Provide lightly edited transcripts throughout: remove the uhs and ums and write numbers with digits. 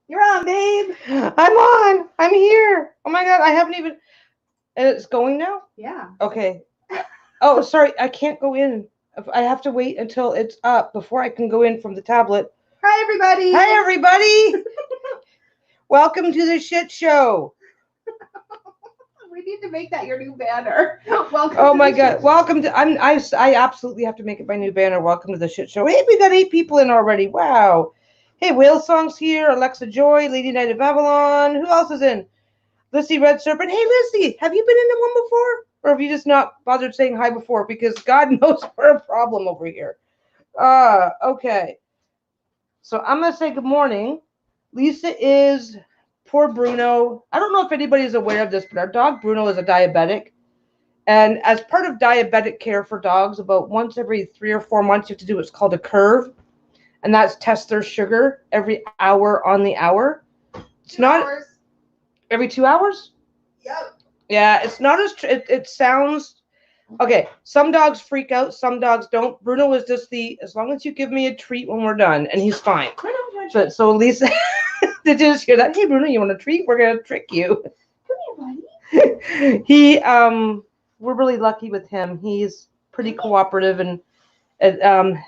You're on, babe. I'm on. I'm here. Oh my God, I haven't even. It's going now? Yeah. Okay. Oh, sorry. I can't go in. I have to wait until it's up before I can go in from the tablet. Hi, everybody. Hi, everybody. Welcome to the shit show. We need to make that your new banner. Welcome. Oh to my the God. shit Welcome to. I absolutely have to make it my new banner. Welcome to the shit show. Hey, we got 8 people in already. Wow. Hey, Whale Song's here. Alexa Joy, Lady Knight of Avalon. Who else is in? Lissy Red Serpent. Hey, Lissy, have you been into one before? Or have you just not bothered saying hi before? Because God knows we're a problem over here. Okay. So I'm going to say good morning. Lisa is poor Bruno. I don't know if anybody's aware of this, but our dog Bruno is a diabetic. And as part of diabetic care for dogs, about once every 3 or 4 months, you have to do what's called a curve. And that's test their sugar every hour on the hour. It's 2 not hours. every 2 hours. Yep. Yeah, it's not as it sounds. Okay, some dogs freak out, some dogs don't. Bruno was just as long as you give me a treat when we're done, and he's fine. But so Lisa, did you just hear that? Hey Bruno, you want a treat? We're gonna trick you. Come here, buddy. We're really lucky with him. He's pretty cooperative and it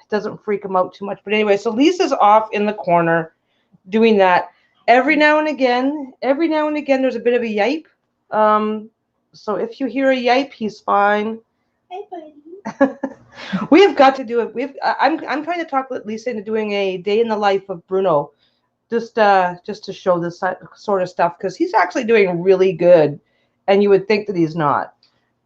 doesn't freak him out too much. But anyway, so Lisa's off in the corner doing that. Every now and again, there's a bit of a yipe. So if you hear a yipe, he's fine. Hey, buddy. We have got to do it. I'm trying to talk Lisa into doing a day in the life of Bruno, just to show this sort of stuff because he's actually doing really good, and you would think that he's not.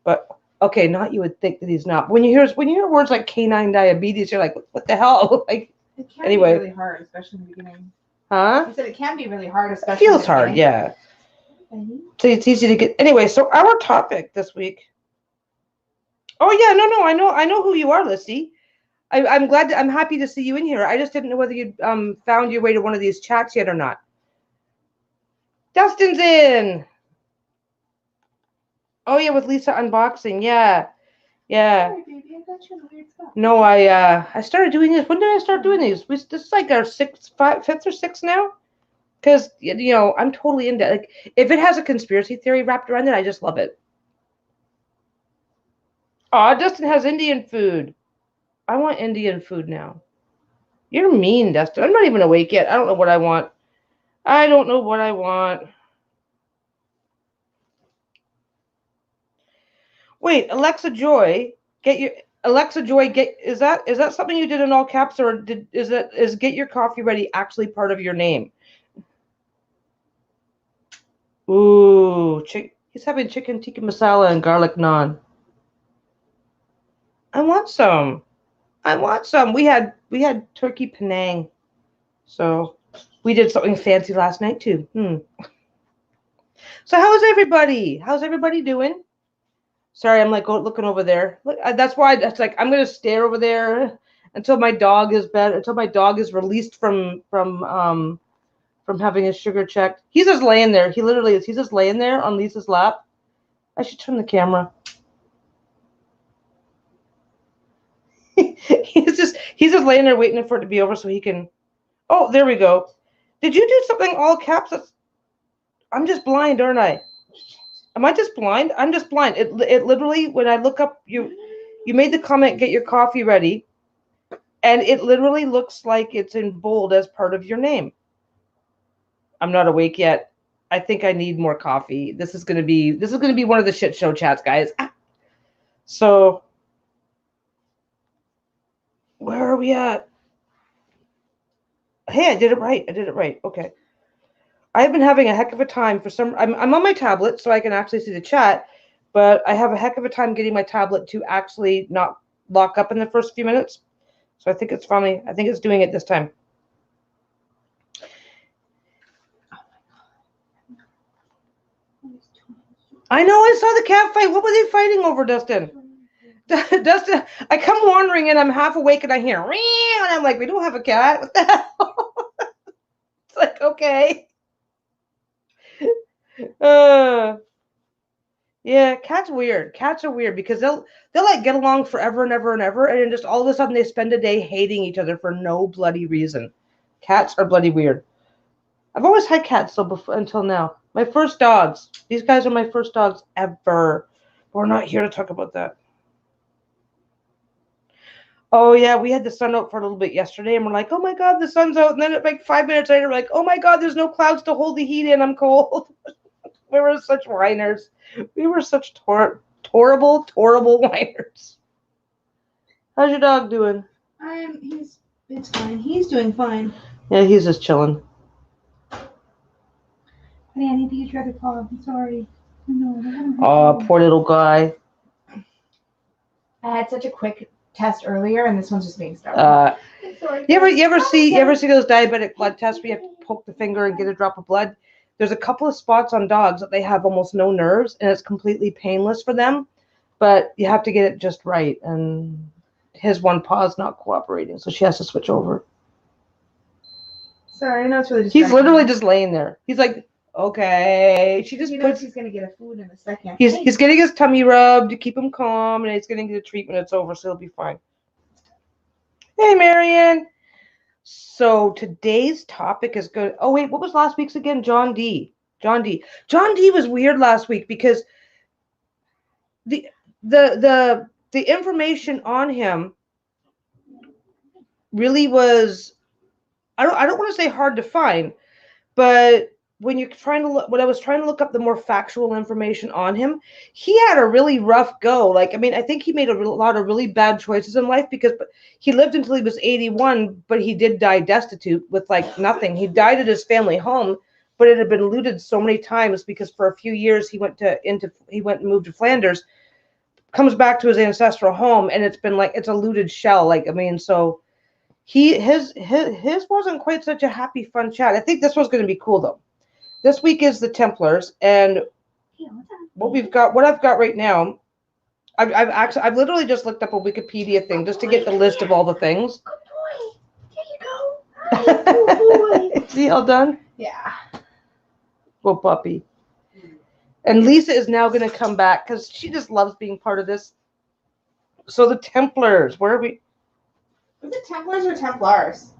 But okay, not you would think that he's not. When you hear words like canine diabetes, you're like, what the hell? Like It can anyway, be really hard, especially in the beginning. huh? I said it can be really hard, It especially. feels hard, yeah. So it's easy to get. Anyway, so our topic this week. Oh yeah, no, I know who you are, Lissy. I'm glad. I'm happy to see you in here. I just didn't know whether you'd found your way to one of these chats yet or not. Dustin's in. Oh yeah, with Lisa unboxing. Yeah, yeah. Sorry, baby, I got you in a weird spot. No, I started doing this. When did I start doing these? This is like our fifth or sixth now. Because I'm totally into like if it has a conspiracy theory wrapped around it, I just love it. Aw, Dustin has Indian food. I want Indian food now. You're mean, Dustin. I'm not even awake yet. I don't know what I want. I don't know what I want. Wait, Alexa Joy, is that something you did in all caps, or is get your coffee ready actually part of your name? Ooh, he's having chicken tikka masala and garlic naan. I want some. I want some. We had turkey Penang, so we did something fancy last night too. So how is everybody? How's everybody doing? Sorry, I'm like looking over there. Look, that's like I'm gonna stare over there until my dog is until my dog is released from having his sugar checked. He's just laying there. He literally is. He's just laying there on Lisa's lap. I should turn the camera. he's just laying there waiting for it to be over so he can. Oh, there we go. Did you do something all caps? I'm just blind, aren't I? Am I just blind? I'm just blind. It literally when I look up you made the comment get your coffee ready, and it literally looks like it's in bold as part of your name. I'm not awake yet. I think I need more coffee. This is gonna be one of the shit show chats, guys. So where are we at? Hey, I did it right. I did it right. Okay. I've been having a heck of a time for some. I'm on my tablet so I can actually see the chat, but I have a heck of a time getting my tablet to actually not lock up in the first few minutes. So I think it's finally. I think it's doing it this time. I know. I saw the cat fight. What were they fighting over, Dustin? Dustin, I come wandering in. I'm half awake and I hear meow, and I'm like, we don't have a cat. What the hell? It's like okay. Uh, yeah, cats weird. Cats are weird because they'll like get along forever and ever and ever, and then just all of a sudden they spend a day hating each other for no bloody reason. Cats are bloody weird. I've always had cats though before until now. My first dogs. These guys are my first dogs ever. We're not here to talk about that. Oh yeah, we had the sun out for a little bit yesterday, and we're like, oh my god, the sun's out. And then like 5 minutes later, we're like, oh my god, there's no clouds to hold the heat in. I'm cold. We were such whiners. We were such horrible whiners. How's your dog doing? It's fine. He's doing fine. Yeah, he's just chilling. Honey, I need to get your other paw. I'm sorry. No, Oh, poor little guy. I had such a quick test earlier, and this one's just being stubborn. You ever see those diabetic blood tests where you have to poke the finger and get a drop of blood? There's a couple of spots on dogs that they have almost no nerves, and it's completely painless for them, but you have to get it just right, and his one paw is not cooperating, so she has to switch over. Sorry, I know it's really distracting. He's literally just laying there. He's like, okay. She just puts. He's gonna get a food in a second. He's getting his tummy rubbed to keep him calm, and he's gonna get a treat when it's over, so he'll be fine. Hey, Marianne. So today's topic is good. Oh wait, what was last week's again? John D. John D was weird last week because the information on him really was, I don't want to say hard to find, but when you're trying to look, when I was trying to look up the more factual information on him, he had a really rough go. Like, I mean, I think he made a lot of really bad choices in life because he lived until he was 81, but he did die destitute with like nothing. He died at his family home, but it had been looted so many times because for a few years he went and moved to Flanders, comes back to his ancestral home, and it's been like, it's a looted shell. Like, I mean, so his wasn't quite such a happy, fun chat. I think this one's going to be cool though. This week is the Templars, and what I've got right now, I've literally just looked up a Wikipedia thing just to get the list of all the things. Good boy. Here you go. Good boy. Is he all done? Yeah. Well, puppy. And Lisa is now going to come back because she just loves being part of this. So the Templars, where are we? Is it Templars or Templars?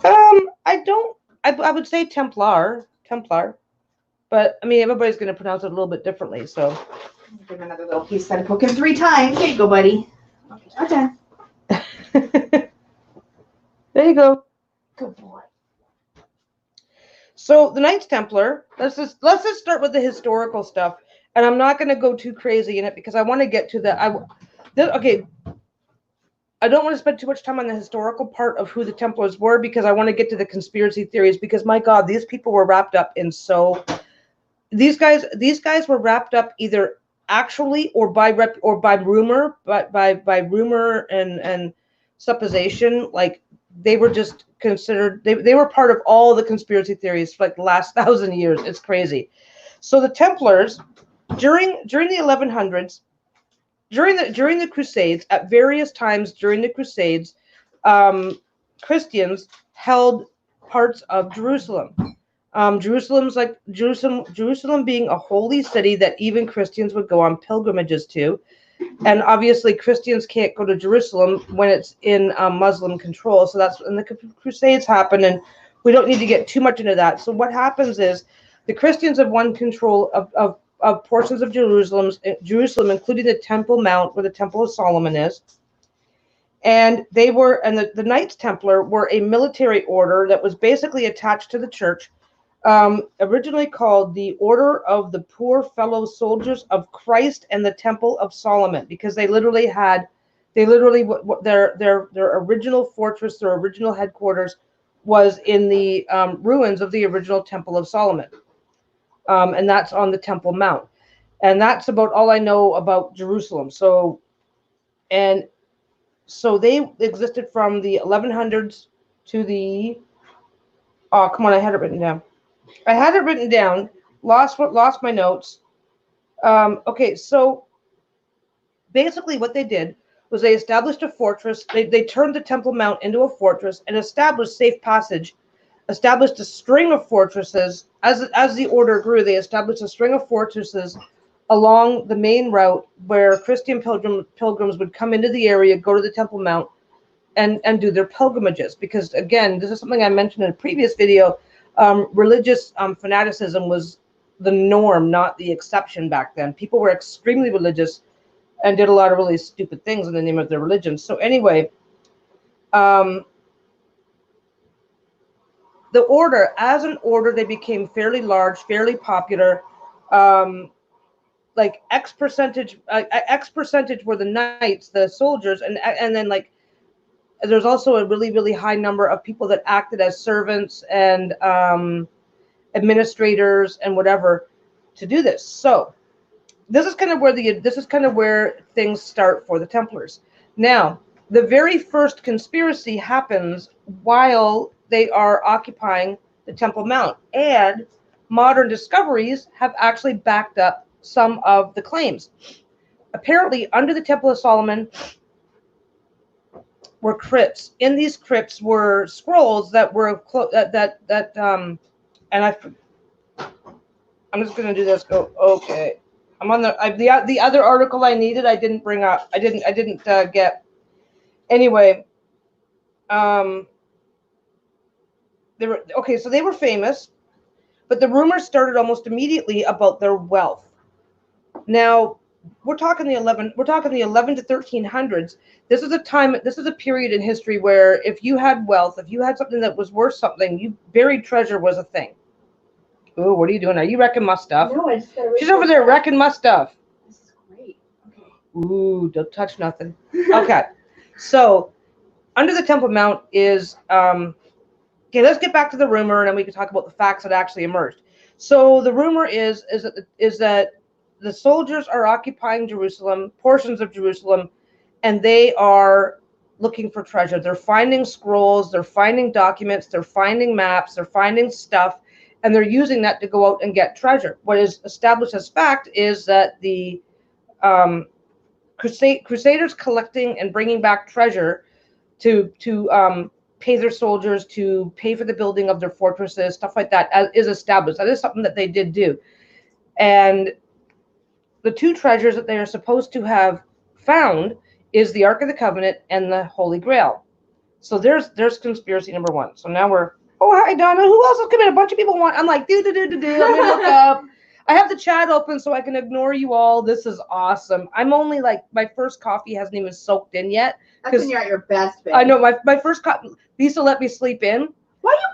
I would say Templar, but I mean everybody's going to pronounce it a little bit differently. So give him another little piece. Then poke him 3 times. There you go, buddy. Okay. There you go. Good boy. So the Knights Templar. Let's just start with the historical stuff, and I'm not going to go too crazy in it because I want to get to okay. I don't want to spend too much time on the historical part of who the Templars were because I want to get to the conspiracy theories because my God, these people were wrapped up in these guys were wrapped up either actually or by rumor, but by rumor and supposition. Like they were just considered, they were part of all the conspiracy theories for like the last 1,000 years. It's crazy. So the Templars during the 1100s. During the Crusades, at various times during the Crusades, Christians held parts of Jerusalem. Jerusalem being a holy city that even Christians would go on pilgrimages to, and obviously Christians can't go to Jerusalem when it's in Muslim control. So that's when the Crusades happened, and we don't need to get too much into that. So what happens is the Christians have won control of portions of Jerusalem, including the Temple Mount, where the Temple of Solomon is. And the Knights Templar were a military order that was basically attached to the church, originally called the Order of the Poor Fellow Soldiers of Christ and the Temple of Solomon, because their original fortress, their original headquarters was in the ruins of the original Temple of Solomon. And that's on the Temple Mount. And that's about all I know about Jerusalem. So they existed from the 1100s to the, oh, come on, I had it written down. Lost my notes. Okay, so basically what they did was they established a fortress. They turned the Temple Mount into a fortress and established safe passage. Established a string of fortresses. As the order grew, they established a string of fortresses along the main route where Christian pilgrims would come into the area, go to the Temple Mount, and do their pilgrimages. Because again, this is something I mentioned in a previous video. religious fanaticism was the norm, not the exception back then. People were extremely religious and did a lot of really stupid things in the name of their religion. So anyway, the order, as an order, they became fairly large, fairly popular. Like X percentage were the knights, the soldiers, and then like there's also a really, really high number of people that acted as servants and administrators and whatever to do this. So this is kind of where things start for the Templars. Now, the very first conspiracy happens while they are occupying the Temple Mount, and modern discoveries have actually backed up some of the claims. Apparently, under the Temple of Solomon were crypts. In these crypts were scrolls that were and I'm just gonna do this. Go okay. I'm on the other article I needed. I didn't bring up. I didn't get. Anyway, they were okay. So they were famous, but the rumors started almost immediately about their wealth. Now, we're talking the 11 to 1300s. This is a time. This is a period in history where if you had wealth, if you had something that was worth something, buried treasure was a thing. Ooh, what are you doing? Are you wrecking my stuff? No, I just gotta She's over there wrecking my stuff. This is great. Okay. Ooh, don't touch nothing. Okay. So, under the Temple Mount is okay. Let's get back to the rumor, and then we can talk about the facts that actually emerged. So the rumor is that the soldiers are occupying Jerusalem, portions of Jerusalem, and they are looking for treasure. They're finding scrolls, they're finding documents, they're finding maps, they're finding stuff, and they're using that to go out and get treasure. What is established as fact is that the Crusaders collecting and bringing back treasure to pay their soldiers, to pay for the building of their fortresses, stuff like that, is established. That is something that they did do. And the two treasures that they are supposed to have found is the Ark of the Covenant and the Holy Grail. So there's conspiracy number one. So now we're, oh, hi, Donna. Who else has come in? A bunch of people want, I'm like, do. I'm going to look up. I have the chat open so I can ignore you all. This is awesome. I'm only like, my first coffee hasn't even soaked in yet. That's when you're at your best, babe. I know, my first coffee, Lisa let me sleep in. Why are you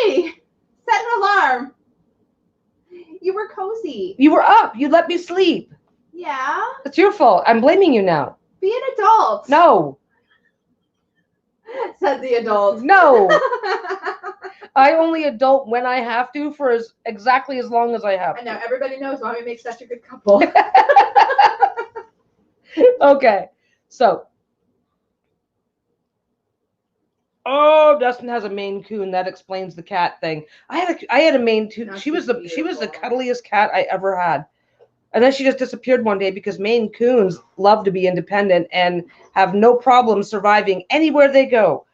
blaming me? Set an alarm. You were cozy. You were up. You let me sleep. Yeah. It's your fault. I'm blaming you now. Be an adult. No. Said the adult. No. I only adult when I have to for exactly as long as I have to. And now everybody knows why we make such a good couple. Okay. So. Oh, Dustin has a Maine Coon. That explains the cat thing. I had a Maine Coon. No, She was the cuddliest cat I ever had. And then she just disappeared one day because Maine Coons love to be independent and have no problem surviving anywhere they go.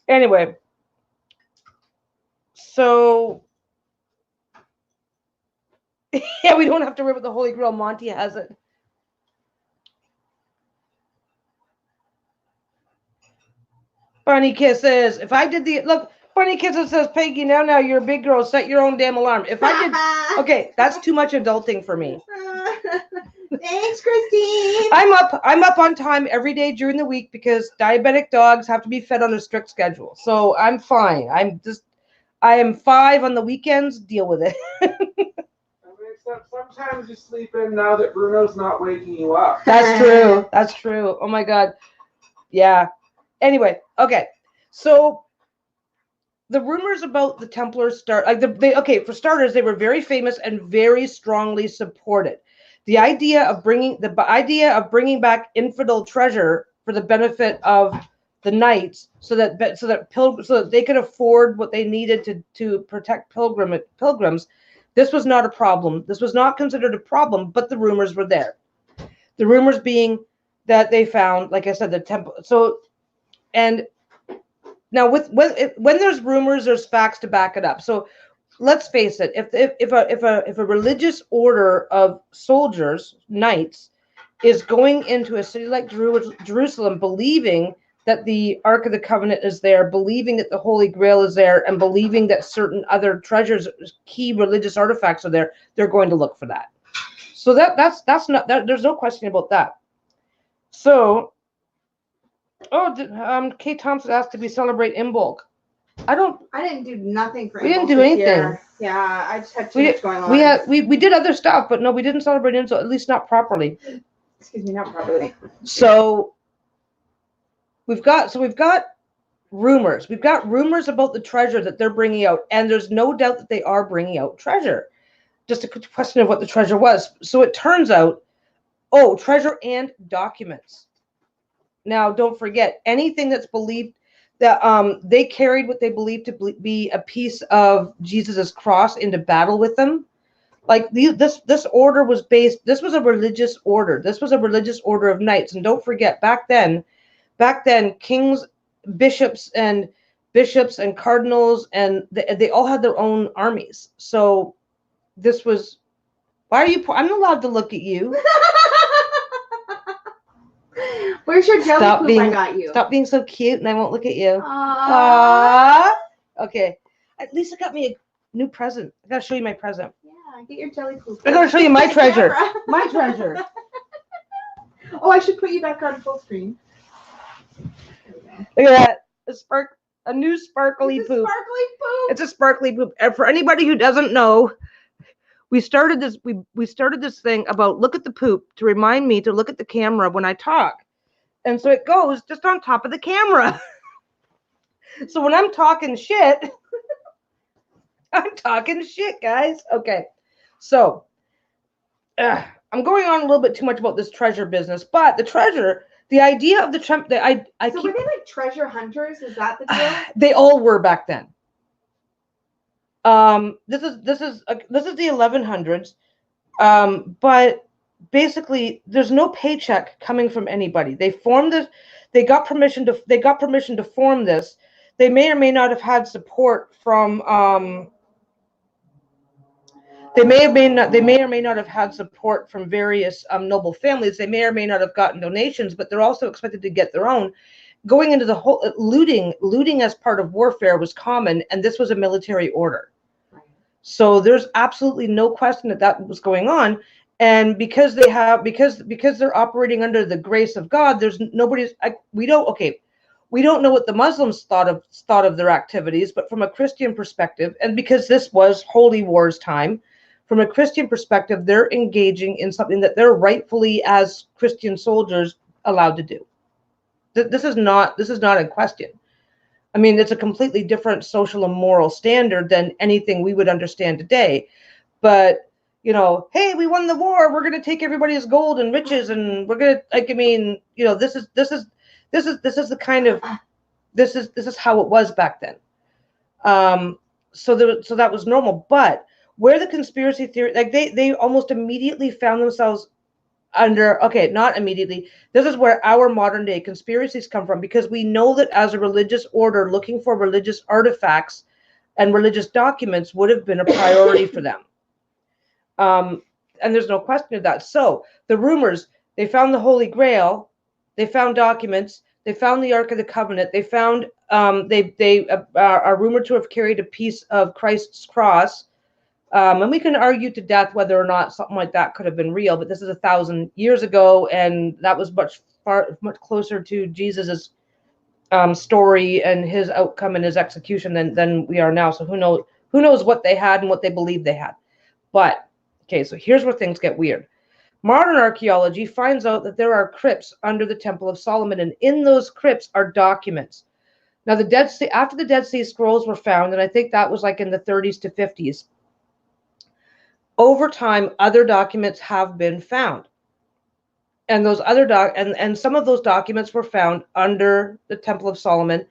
Anyway, so yeah, we don't have to worry about the Holy Grail. Monty has it. Bunny kisses. If I did look, Bunny kisses says, Peggy, now you're a big girl. Set your own damn alarm. If I did, okay, that's too much adulting for me. Thanks, Christine. I'm up on time every day during the week because diabetic dogs have to be fed on a strict schedule. So I'm fine. I am 5 on the weekends. Deal with it. Except sometimes you sleep in now that Bruno's not waking you up. That's true. That's true. Oh my God. Yeah. Anyway, okay. So the rumors about the Templars start for starters, they were very famous and very strongly supported. The idea of bringing back infidel treasure for the benefit of the knights, so that they could afford what they needed to protect pilgrims. This was not a problem. This was not considered a problem, but the rumors were there. The rumors being that they found, like I said, the temple. So, and now when there's rumors, there's facts to back it up. So let's face it. If a religious order of soldiers, knights, is going into a city like Jerusalem, believing that the Ark of the Covenant is there, believing that the Holy Grail is there, and believing that certain other treasures, key religious artifacts are there, they're going to look for that. So that's not that. There's no question about that. So, Kate Thompson asked to be celebrate Imbolc. I didn't do nothing for. We didn't do anything. Year. Yeah, I just had too much going on. We did other stuff, but no, we didn't celebrate Imbolc, at least not properly. Excuse me, not properly. So we've got rumors. We've got rumors about the treasure that they're bringing out, and there's no doubt that they are bringing out treasure. Just a question of what the treasure was. So it turns out, treasure and documents. Now, don't forget, anything that's believed that they carried what they believed to be a piece of Jesus's cross into battle with them. Like this order was based. This was a religious order. This was a religious order of knights. And don't forget, back then, kings, bishops and cardinals, and they all had their own armies. So this was. Why are you? I'm allowed to look at you. Where's your jelly poop I got you? Stop being so cute, and I won't look at you. Aww. Okay. At least I got me a new present. I gotta show you my present. Yeah, get your jelly poop. I gotta show you my treasure. My treasure. Oh, I should put you back on full screen. Look at that. A new sparkly poop. Sparkly poop. It's a sparkly poop. And for anybody who doesn't know, we started this. We started this thing about look at the poop to remind me to look at the camera when I talk. And so it goes just on top of the camera. So when I'm talking shit, I'm talking shit, guys. Okay. So I'm going on a little bit too much about this treasure business, but the treasure, the idea of the So were they like treasure hunters? Is that the deal? They all were back then. This is the 1100s. But basically there's no paycheck coming from anybody. They formed this, they got permission to form this. They may or may not have had support from they may or may not have had support from various noble families. They may or may not have gotten donations, but they're also expected to get their own. Going into the whole looting as part of warfare was common, and this was a military order. So there's absolutely no question that was going on. And because they're operating under the grace of God, there's we don't know what the Muslims thought of their activities, but from a Christian perspective, and because this was Holy War's time, from a Christian perspective, they're engaging in something that they're rightfully, as Christian soldiers, allowed to do. This is not in question. I mean, it's a completely different social and moral standard than anything we would understand today. But hey, we won the war. We're going to take everybody's gold and riches, and we're going to this is the kind of this is how it was back then. So that was normal. But where the conspiracy theory, like they almost immediately found themselves under, not immediately. This is where our modern day conspiracies come from, because we know that as a religious order, looking for religious artifacts and religious documents would have been a priority for them. And there's no question of that. So the rumors, they found the Holy Grail, they found documents, they found the Ark of the Covenant, they found, they are rumored to have carried a piece of Christ's cross. And we can argue to death whether or not something like that could have been real, but this is 1,000 years ago, and that was much closer to Jesus's story and his outcome and his execution than we are now. So who knows what they had and what they believed they had. But so here's where things get weird. Modern archaeology finds out that there are crypts under the Temple of Solomon, and in those crypts are documents. Now, after the Dead Sea Scrolls were found, and I think that was like in the 30s to 50s, over time, other documents have been found. And those other and some of those documents were found under the Temple of Solomon.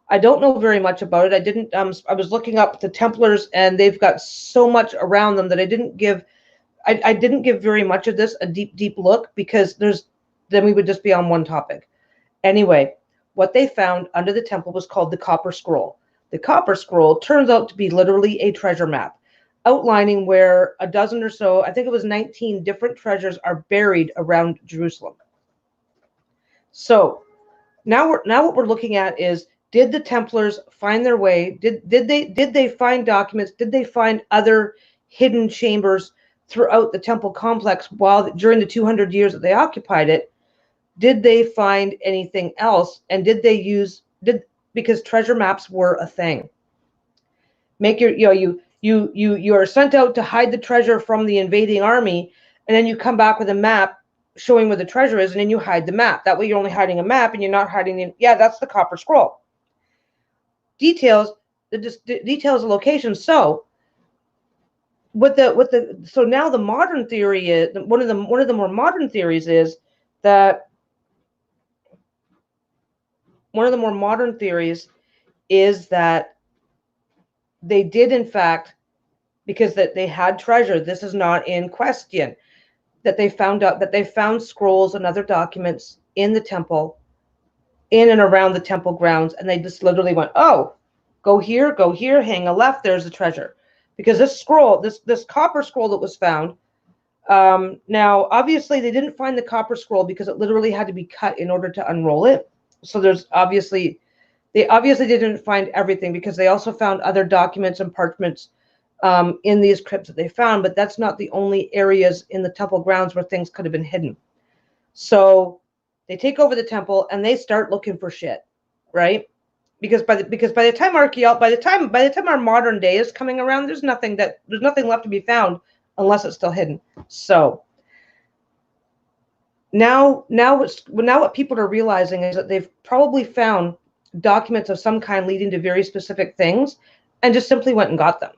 I don't know very much about it. I was looking up the Templars, and they've got so much around them that I didn't give very much of this a deep look, because then we would just be on one topic. Anyway, what they found under the temple was called the Copper Scroll. The Copper Scroll turns out to be literally a treasure map, outlining where a dozen or so, I think it was 19 different treasures are buried around Jerusalem. So Now what we're looking at is, did the Templars find their way? Did they find documents? Did they find other hidden chambers throughout the temple complex during the 200 years that they occupied it? Did they find anything else? And because treasure maps were a thing. You are sent out to hide the treasure from the invading army, and then you come back with a map showing where the treasure is, and then you hide the map. That way you're only hiding a map and you're not hiding that's the copper scroll. Details of location. So so now the modern theory is, one of the more modern theories is that they did, in fact, because that they had treasure. This is not in question. That they found scrolls and other documents in the temple, in and around the temple grounds, and they just literally went, oh, go here, hang a left, there's the treasure. Because this scroll, this copper scroll that was found, now obviously they didn't find the copper scroll because it literally had to be cut in order to unroll it. So they obviously didn't find everything, because they also found other documents and parchments in these crypts that they found, but that's not the only areas in the temple grounds where things could have been hidden. So they take over the temple and they start looking for shit, right? Because by the time our modern day is coming around, there's nothing left to be found unless it's still hidden. So now what people are realizing is that they've probably found documents of some kind leading to very specific things, and just simply went and got them.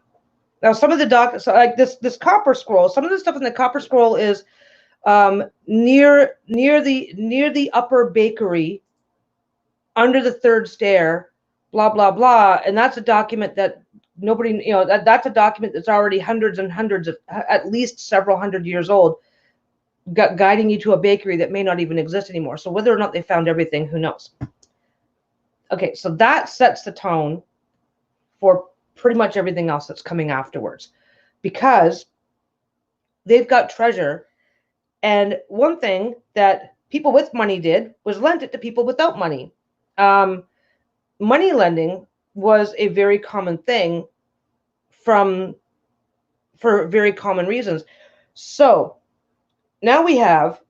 Now, some of the so like this copper scroll, some of the stuff in the copper scroll is near the upper bakery, under the third stair, blah blah blah, and that's a document that nobody, that's a document that's already hundreds and hundreds of, at least several hundred years old, guiding you to a bakery that may not even exist anymore. So whether or not they found everything, who knows? Okay, so that sets the tone for pretty much everything else that's coming afterwards, because they've got treasure. And one thing that people with money did was lend it to people without money. Money lending was a very common thing for very common reasons. So now we have,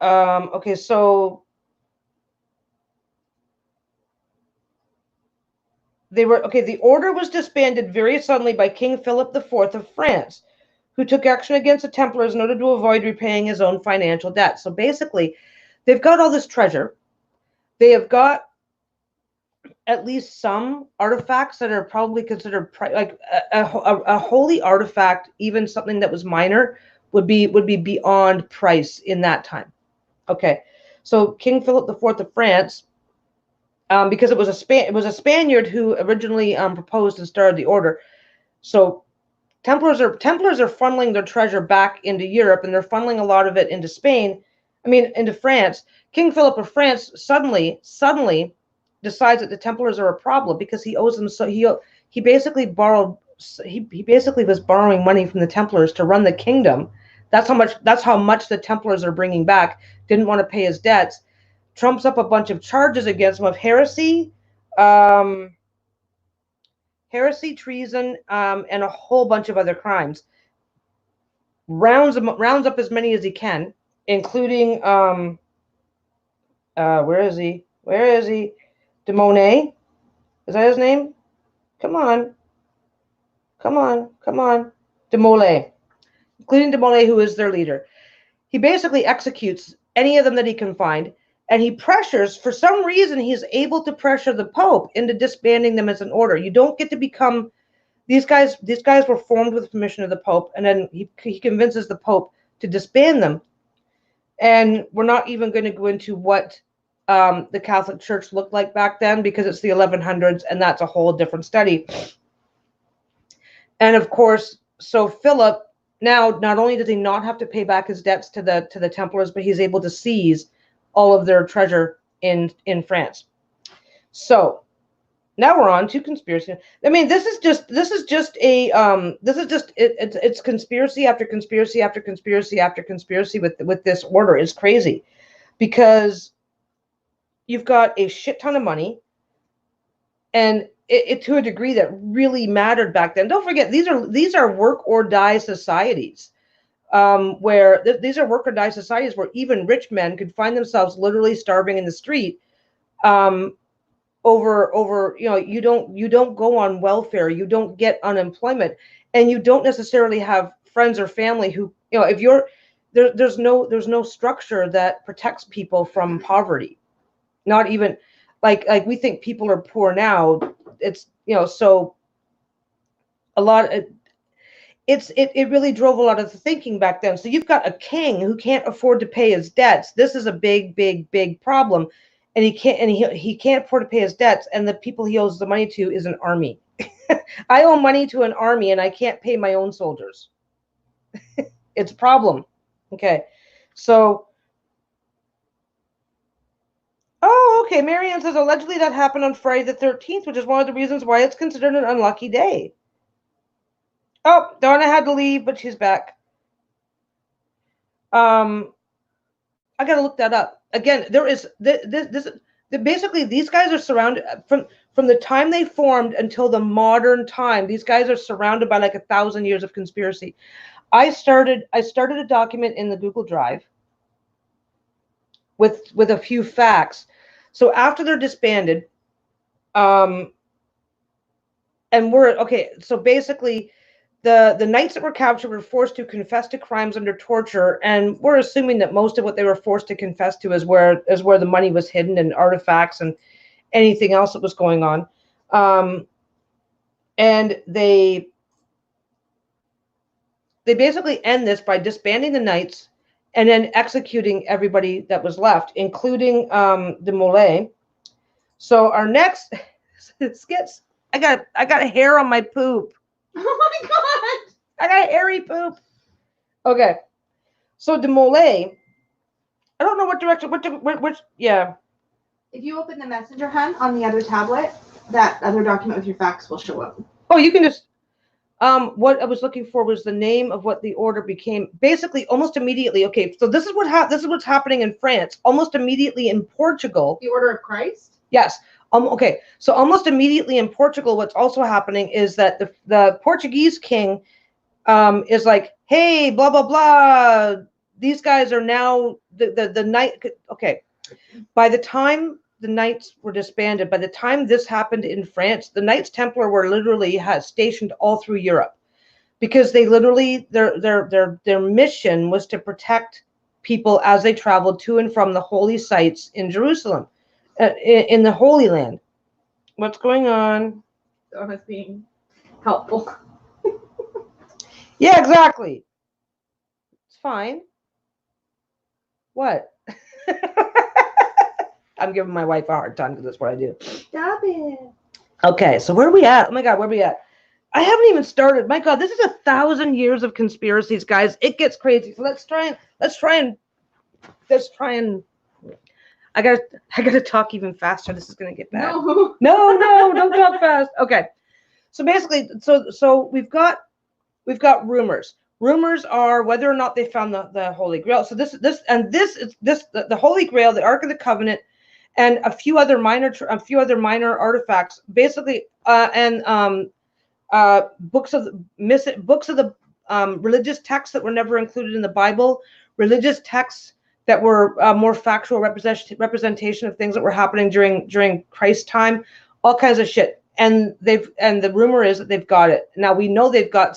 okay, so the order was disbanded very suddenly by King Philip IV of France, who took action against the Templars in order to avoid repaying his own financial debt. So basically, they've got all this treasure. They have got at least some artifacts that are probably considered like a holy artifact. Even something that was minor would be beyond price in that time. Okay, so King Philip IV of France, because it was a Spaniard who originally proposed and started the order. So Templars are funneling their treasure back into Europe, and they're funneling a lot of it into into France. King Philip of France suddenly decides that the Templars are a problem because he owes them. So he basically was borrowing money from the Templars to run the kingdom. That's how much the Templars are bringing back. Didn't want to pay his debts. Trumps up a bunch of charges against him of heresy, treason, and a whole bunch of other crimes. Rounds up as many as he can, including where is he? De Monet? Is that his name? Come on. De Molay. Including De Molay, who is their leader. He basically executes any of them that he can find, and he pressures, for some reason, he's able to pressure the Pope into disbanding them as an order. You don't get to become, these guys were formed with permission of the Pope, and then he convinces the Pope to disband them. And we're not even going to go into what the Catholic Church looked like back then, because it's the 1100s, and that's a whole different study. And of course, so Philip, now not only does he not have to pay back his debts to the Templars, but he's able to seize all of their treasure in France. So now we're on to conspiracy. I mean, it's conspiracy after conspiracy after conspiracy after conspiracy with this order. Is crazy, because you've got a shit ton of money, and it to a degree that really mattered back then. Don't forget, these are work or die societies, where these are work or die societies where even rich men could find themselves literally starving in the street, over you don't go on welfare, you don't get unemployment, and you don't necessarily have friends or family who, if you're there's no structure that protects people from poverty. Not even like we think people are poor now. It's so a lot. It really drove a lot of the thinking back then. So you've got a king who can't afford to pay his debts. This is a big problem, and he can't afford to pay his debts. And the people he owes the money to is an army. I owe money to an army, and I can't pay my own soldiers. It's a problem. Okay, so. Oh, okay. Marianne says allegedly that happened on Friday the 13th, which is one of the reasons why it's considered an unlucky day. Oh, Donna had to leave, but she's back. I gotta look that up again. There is basically these guys are surrounded from the time they formed until the modern time. These guys are surrounded by like 1,000 years of conspiracy. I started a document in the Google Drive with a few facts. So after they're disbanded, and we're okay. So basically, the knights that were captured were forced to confess to crimes under torture, and we're assuming that most of what they were forced to confess to is where the money was hidden and artifacts and anything else that was going on. And they basically end this by disbanding the knights and then executing everybody that was left, including the Molay. So our next skits, I got a hair on my poop. Oh my god! I got a hairy poop. Okay, so the Molay, I don't know what direction, which, yeah. If you open the messenger, hun, on the other tablet, that other document with your facts will show up. Oh, you can just. What I was looking for was the name of what the order became. Basically, almost immediately. Okay, so this is what's happening in France. Almost immediately in Portugal. The Order of Christ. Yes. Okay. So almost immediately in Portugal, what's also happening is that the Portuguese king, is like, hey, blah blah blah. These guys are now the knight. Okay. By the time the knights were disbanded, by the time this happened in France, the Knights Templar were literally stationed all through Europe, because they literally their mission was to protect people as they traveled to and from the holy sites in Jerusalem, in the Holy Land. What's going on? Donna's being helpful. Yeah, exactly. It's fine. What? I'm giving my wife a hard time because that's what I do. Stop it. Okay, so where are we at? Oh my God, where are we at? I haven't even started. My God, this is 1,000 years of conspiracies, guys. It gets crazy. So let's try and I gotta talk even faster. This is gonna get bad. No, don't talk fast. Okay. So basically, so we've got rumors. Rumors are whether or not they found the Holy Grail. So the Holy Grail, the Ark of the Covenant, and a few other minor artifacts, basically, and books of the religious texts that were never included in the Bible, religious texts that were more factual representation of things that were happening during Christ's time, all kinds of shit. And the rumor is that they've got it. Now we know they've got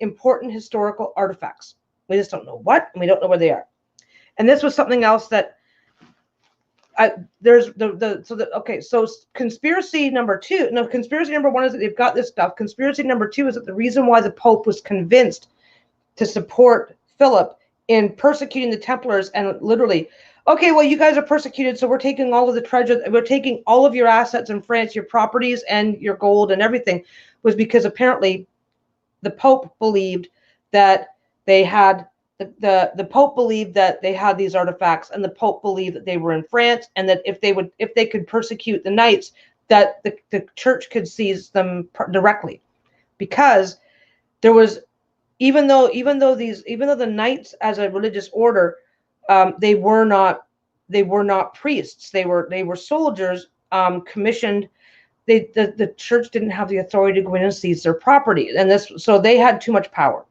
important historical artifacts. We just don't know what, and we don't know where they are. And this was something else that so conspiracy number two. No, conspiracy number one is that they've got this stuff. Conspiracy number two is that the reason why the Pope was convinced to support Philip in persecuting the Templars, and literally, okay, well, you guys are persecuted, so we're taking all of the treasure, we're taking all of your assets in France, your properties and your gold and everything, was because apparently the Pope believed that they had the Pope believed that they had these artifacts, and the Pope believed that they were in France, and that if they could persecute the knights, that the church could seize them directly, because there was, even though the knights as a religious order, they were not they were not priests. They were soldiers commissioned. The church didn't have the authority to go in and seize their property, and so they had too much power.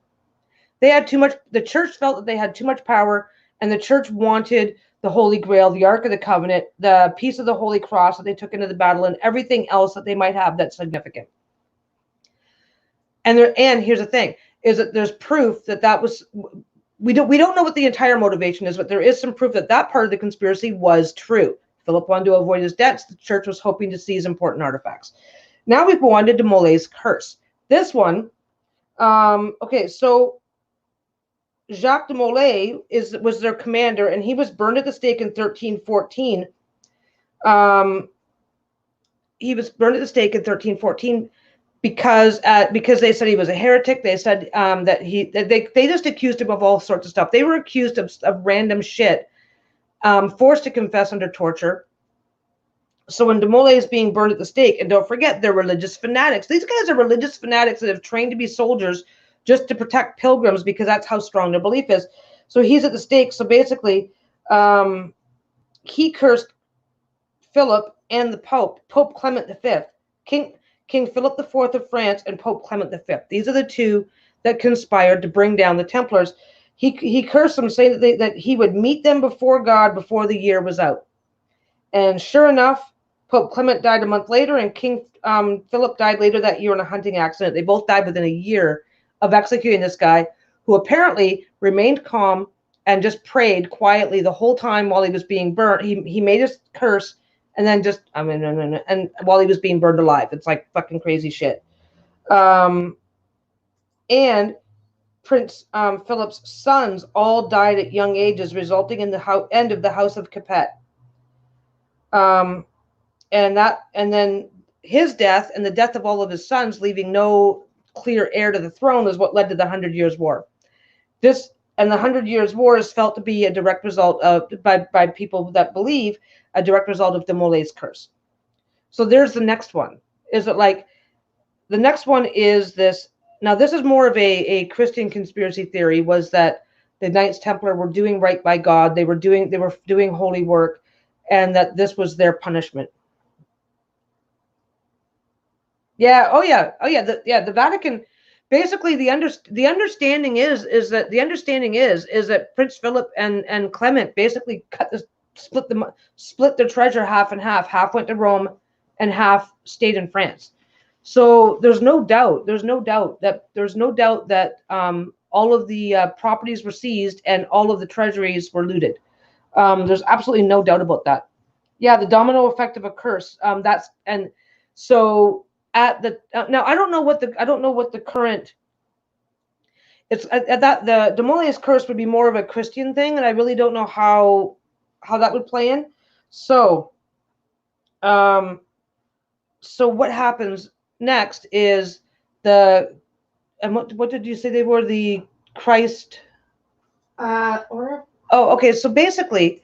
They had too much. The church felt that they had too much power, and the church wanted the Holy Grail, the Ark of the Covenant, the piece of the Holy Cross that they took into the battle, and everything else that they might have that's significant. And here's the thing: is that there's proof that was. We don't know what the entire motivation is, but there is some proof that part of the conspiracy was true. Philip wanted to avoid his debts. The church was hoping to seize important artifacts. Now we go on to de Molay's curse. This one, okay, so Jacques de Molay was their commander, and he was burned at the stake in 1314. He was burned at the stake in 1314 because they said he was a heretic. They said that they just accused him of all sorts of stuff. They were accused of random shit, forced to confess under torture. So when de Molay is being burned at the stake, and don't forget, they're religious fanatics. These guys are religious fanatics that have trained to be soldiers just to protect pilgrims because that's how strong their belief is. So he's at the stake. So basically, he cursed Philip and the Pope Clement V, King Philip IV of France, and Pope Clement V. These are the two that conspired to bring down the Templars. He cursed them, saying that he would meet them before God before the year was out. And sure enough, Pope Clement died a month later, and King Philip died later that year in a hunting accident. They both died within a year of executing this guy, who apparently remained calm and just prayed quietly the whole time while he was being burnt. He made his curse, and then just and while he was being burned alive. It's like fucking crazy shit. And Prince Philip's sons all died at young ages, resulting in the end of the House of Capet. And then his death and the death of all of his sons, leaving no clear heir to the throne, is what led to the 100 Years' War. The 100 Years' War is felt to be a direct result of, by people that believe, a direct result of de Molay's curse. So there's the next one. The next one is this. Now this is more of a Christian conspiracy theory, was that the Knights Templar were doing right by God. They were doing holy work, and that this was their punishment. Yeah. Oh yeah. The Vatican. Basically, the understanding is that Prince Philip and Clement basically split their treasure half and half. Half went to Rome, and half stayed in France. So there's no doubt that all of the properties were seized and all of the treasuries were looted. There's absolutely no doubt about that. Yeah, the domino effect of a curse. So at the now I don't know what the current. It's that the de Molay's curse would be more of a Christian thing, and I really don't know how that would play in. So, so what happens next is what did you say they were? The Christ. Okay. So basically,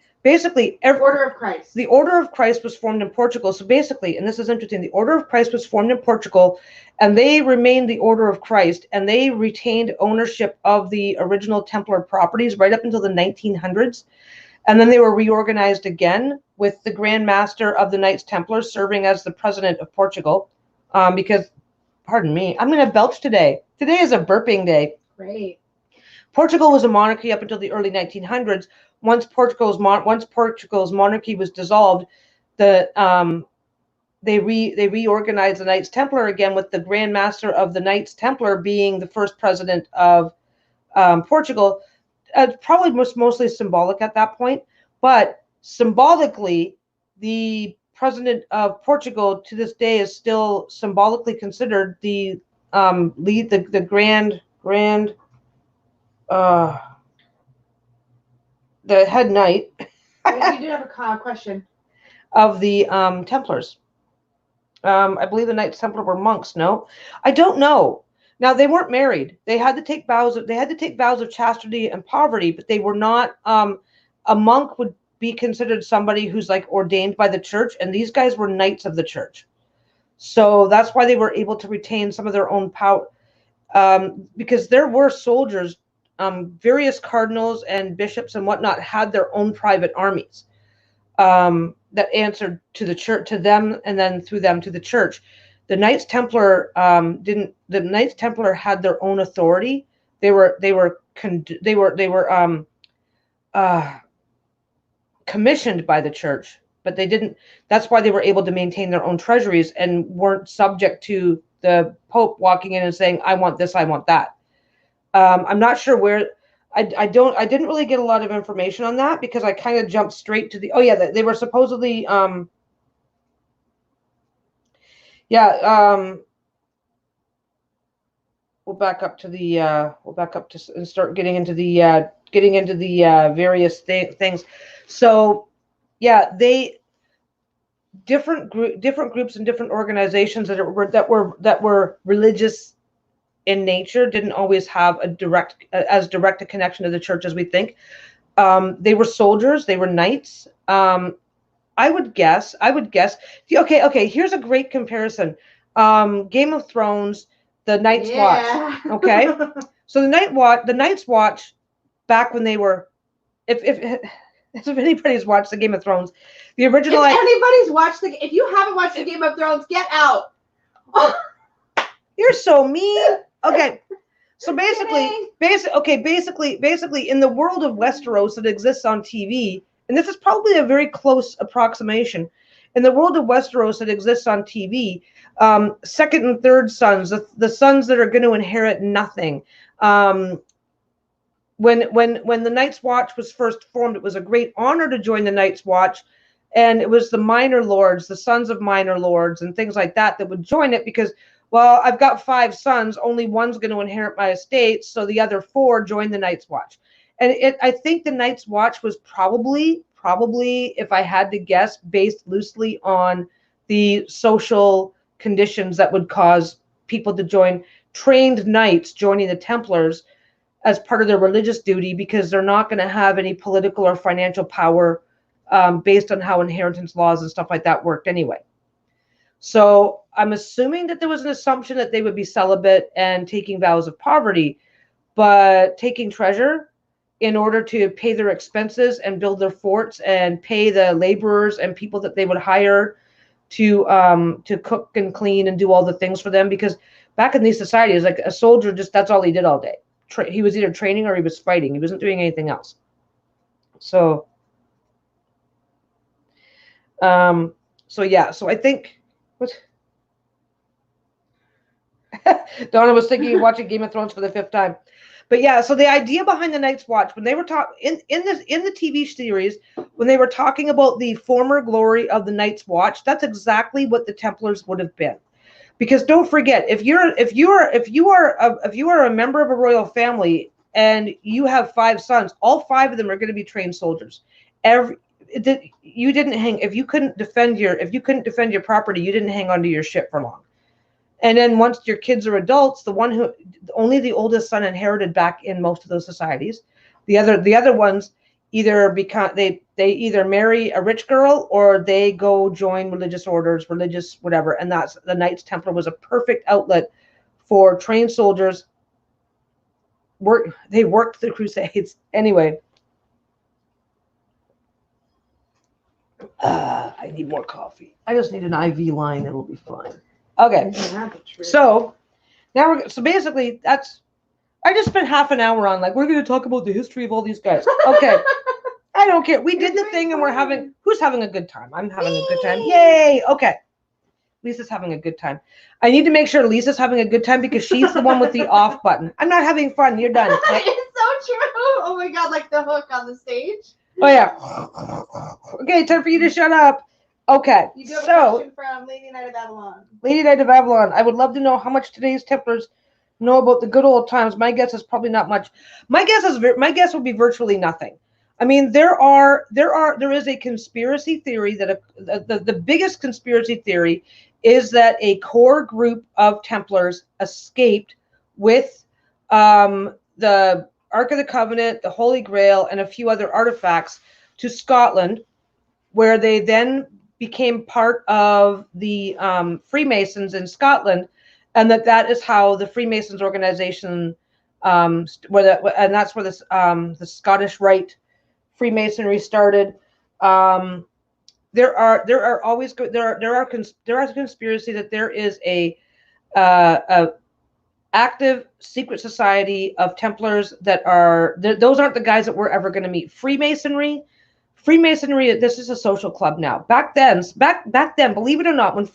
Order of Christ. The Order of Christ was formed in Portugal. So basically, and this is interesting, the Order of Christ was formed in Portugal, and they remained the Order of Christ, and they retained ownership of the original Templar properties right up until the 1900s. And then they were reorganized again with the Grand Master of the Knights Templar serving as the president of Portugal. Because, pardon me, I'm going to belch today. Today is a burping day. Great. Portugal was a monarchy up until the early 1900s. Once Portugal's monarchy was dissolved, they reorganized the Knights Templar again, with the Grand Master of the Knights Templar being the first president of Portugal. Probably mostly symbolic at that point, but symbolically, the president of Portugal to this day is still symbolically considered the the head knight. You do have a question. Of the Templars. I believe the Knights Templar were monks. No, I don't know. Now they weren't married. They had to take vows of chastity and poverty, but they were not. A monk would be considered somebody who's like ordained by the church, and these guys were knights of the church. So that's why they were able to retain some of their own power, because there were soldiers. Various cardinals and bishops and whatnot had their own private armies. that answered to the church, to them, and then through them to the church. The Knights Templar didn't. The Knights Templar had their own authority. They were commissioned by the church, but they didn't. That's why they were able to maintain their own treasuries and weren't subject to the Pope walking in and saying, "I want this, I want that." I'm not sure where. I didn't really get a lot of information on that because I kind of jumped straight to the. Oh yeah, they were supposedly. We'll back up to the. We'll back up to and start getting into the various things. So, yeah, different groups and different organizations that were religious in nature didn't always have as direct a connection to the church as we think. They were soldiers. They were knights. I would guess. Okay. Here's a great comparison. Game of Thrones, the Night's Watch. Okay. So the Night's Watch, back when they were, if anybody's watched the Game of Thrones, the original. If you haven't watched the Game of Thrones, get out. You're so mean. Okay. So basically, in the world of Westeros that exists on TV, and this is probably a very close approximation, in the world of Westeros that exists on TV, second and third sons, the sons that are going to inherit nothing. When the Night's Watch was first formed, it was a great honor to join the Night's Watch, and it was the minor lords, the sons of minor lords, and things like that would join it because, well, I've got 5 sons, only one's going to inherit my estate, so the other 4 joined the Night's Watch. And I think the Night's Watch was probably, if I had to guess, based loosely on the social conditions that would cause people to join, trained knights joining the Templars as part of their religious duty, because they're not going to have any political or financial power based on how inheritance laws and stuff like that worked anyway. So I'm assuming that there was an assumption that they would be celibate and taking vows of poverty, but taking treasure in order to pay their expenses and build their forts and pay the laborers and people that they would hire to cook and clean and do all the things for them. Because back in these societies, like a soldier, that's all he did all day. He was either training or he was fighting. He wasn't doing anything else. So, so I think what Donna was thinking of watching Game of Thrones for the 5th time. But yeah, so the idea behind the Night's Watch, when they were talking in the TV series, when they were talking about the former glory of the Night's Watch, that's exactly what the Templars would have been. Because don't forget, if you are a member of a royal family and you have 5 sons, all 5 of them are going to be trained soldiers. You didn't hang if you couldn't defend your property, you didn't hang onto your ship for long. And then once your kids are adults, only the oldest son inherited back in most of those societies. The other ones either either marry a rich girl or they go join religious orders, religious whatever. And that's the Knights Templar was a perfect outlet for trained soldiers. They worked the Crusades anyway. I need more coffee. I just need an IV line. It'll be fine. Okay. So now basically I just spent half an hour on we're going to talk about the history of all these guys. Okay. I don't care. We did the thing and who's having a good time? I'm having a good time. Yay. Okay. Lisa's having a good time. I need to make sure Lisa's having a good time because she's the one with the off button. I'm not having fun. You're done. It's so true. Oh my God, like the hook on the stage. Oh yeah. Okay, time for you to shut up. Okay. You do have a question from Lady Knight of Babylon. Lady Knight of Babylon. I would love to know how much today's Templars know about the good old times. My guess is probably not much. My guess would be virtually nothing. I mean, there is a conspiracy theory that the biggest conspiracy theory is that a core group of Templars escaped with the Ark of the Covenant, the Holy Grail, and a few other artifacts to Scotland, where they then became part of the Freemasons in Scotland, and that is how the Freemasons organization, and that's where the Scottish Rite Freemasonry started. there are conspiracy that there is a active secret society of Templars that are those aren't the guys that we're ever going to meet. Freemasonry, this is a social club now. Back then, believe it or not, when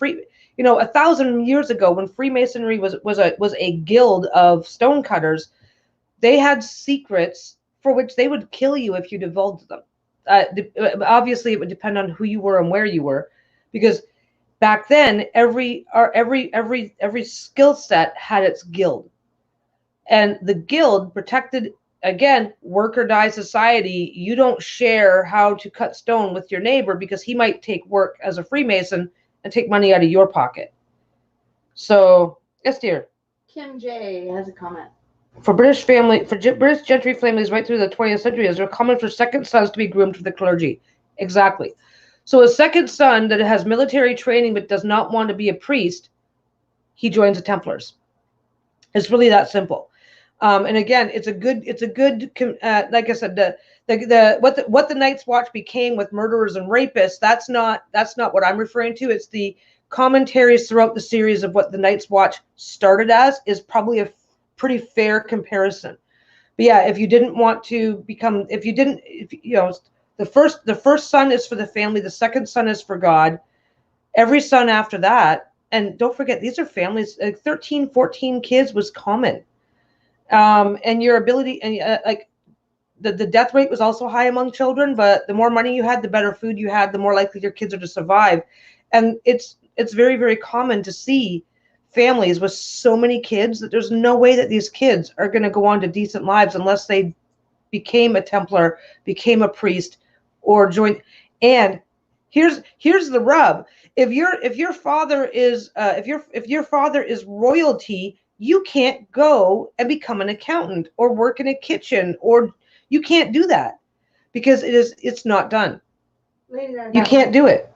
1,000 years ago, when Freemasonry was a guild of stonecutters, they had secrets for which they would kill you if you divulged them. Obviously, it would depend on who you were and where you were, because back then every skill set had its guild, and the guild protected, again, work or die society. You don't share how to cut stone with your neighbor because he might take work as a Freemason and take money out of your pocket. So yes, dear. Kim J has a comment. For British gentry families right through the 20th century, it was common for second sons to be groomed for the clergy. Exactly. So a second son that has military training but does not want to be a priest, he joins the Templars. It's really that simple. And again, it's a good like I said, what the Night's Watch became with murderers and rapists. That's not what I'm referring to. It's the commentaries throughout the series of what the Night's Watch started as is probably a pretty fair comparison. But yeah, if you didn't want to become, the first son is for the family, the second son is for God. Every son after that, and don't forget, these are families, like 13, 14 kids was common. And your ability, and like the death rate was also high among children, but the more money you had, the better food you had, the more likely your kids are to survive. And it's very, very common to see families with so many kids that there's no way that these kids are going to go on to decent lives unless they became a Templar, became a priest, or joined. And here's the rub: if your father is royalty, you can't go and become an accountant or work in a kitchen, or you can't do that because it's not done. You can't do it.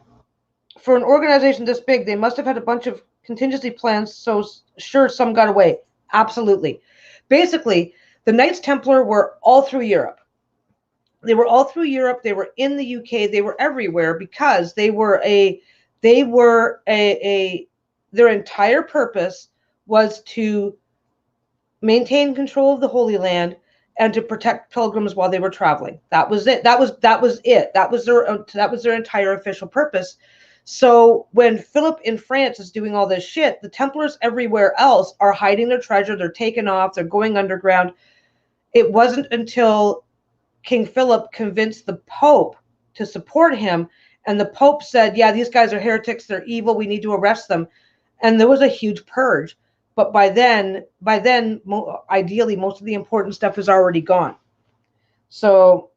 For an organization this big, they must have had a bunch of contingency plans, so sure, some got away. Absolutely. Basically, the Knights Templar were all through Europe. They were all through Europe. They were in the UK. They were everywhere because their entire purpose was to maintain control of the Holy Land and to protect pilgrims while they were traveling. That was it. That was it. That was their entire official purpose. So when Philip in France is doing all this shit, the Templars everywhere else are hiding their treasure. They're taken off. They're going underground. It wasn't until King Philip convinced the Pope to support him, and the Pope said, yeah, these guys are heretics. They're evil. We need to arrest them. And there was a huge purge. But by then, ideally, most of the important stuff is already gone. So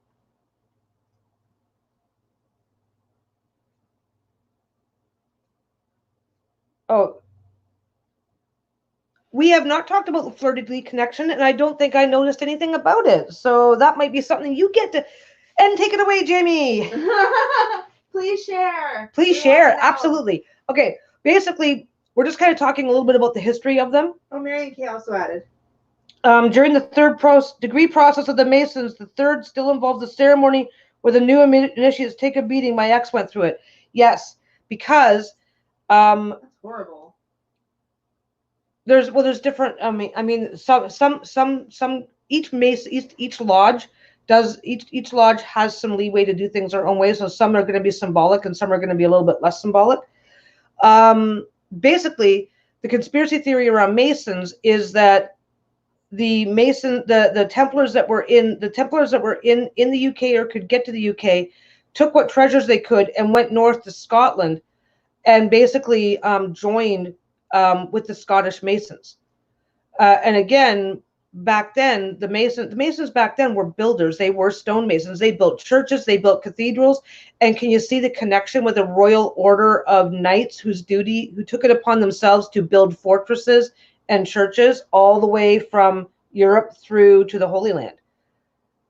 we have not talked about the fleur-de-lis connection, and I don't think I noticed anything about it. So that might be something you get to. And take it away, Jamie. Please share. Please share. Absolutely. Okay. Basically, we're just kind of talking a little bit about the history of them. Oh, Marion K also added. During the third degree process of the Masons, the third still involves the ceremony where the new initiates take a beating. My ex went through it. Yes, because that's horrible. There's different. Each lodge does each lodge has some leeway to do things their own way. So some are going to be symbolic and some are going to be a little bit less symbolic. Basically, the conspiracy theory around Masons is that the Templars that were in the UK or could get to the UK took what treasures they could and went north to Scotland and basically joined with the Scottish Masons. And again, back then, the Masons back then were builders. They were stonemasons. They built churches. They built cathedrals. And can you see the connection with the Royal Order of Knights who took it upon themselves to build fortresses and churches all the way from Europe through to the Holy Land?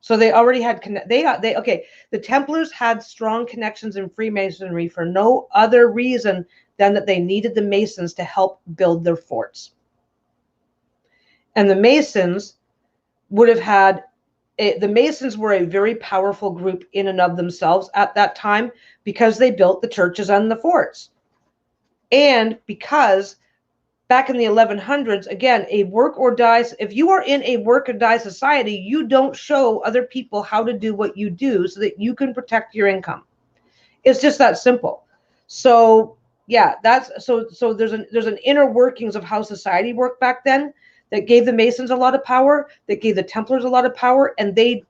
So they already had the Templars had strong connections in Freemasonry for no other reason than that they needed the Masons to help build their forts. And the Masons would have had the Masons were a very powerful group in and of themselves at that time because they built the churches and the forts. And because back in the 1100s, again, a work or die, if you are in a work or die society, you don't show other people how to do what you do so that you can protect your income. It's just that simple. So yeah, so there's an inner workings of how society worked back then that gave the Masons a lot of power, that gave the Templars a lot of power, and they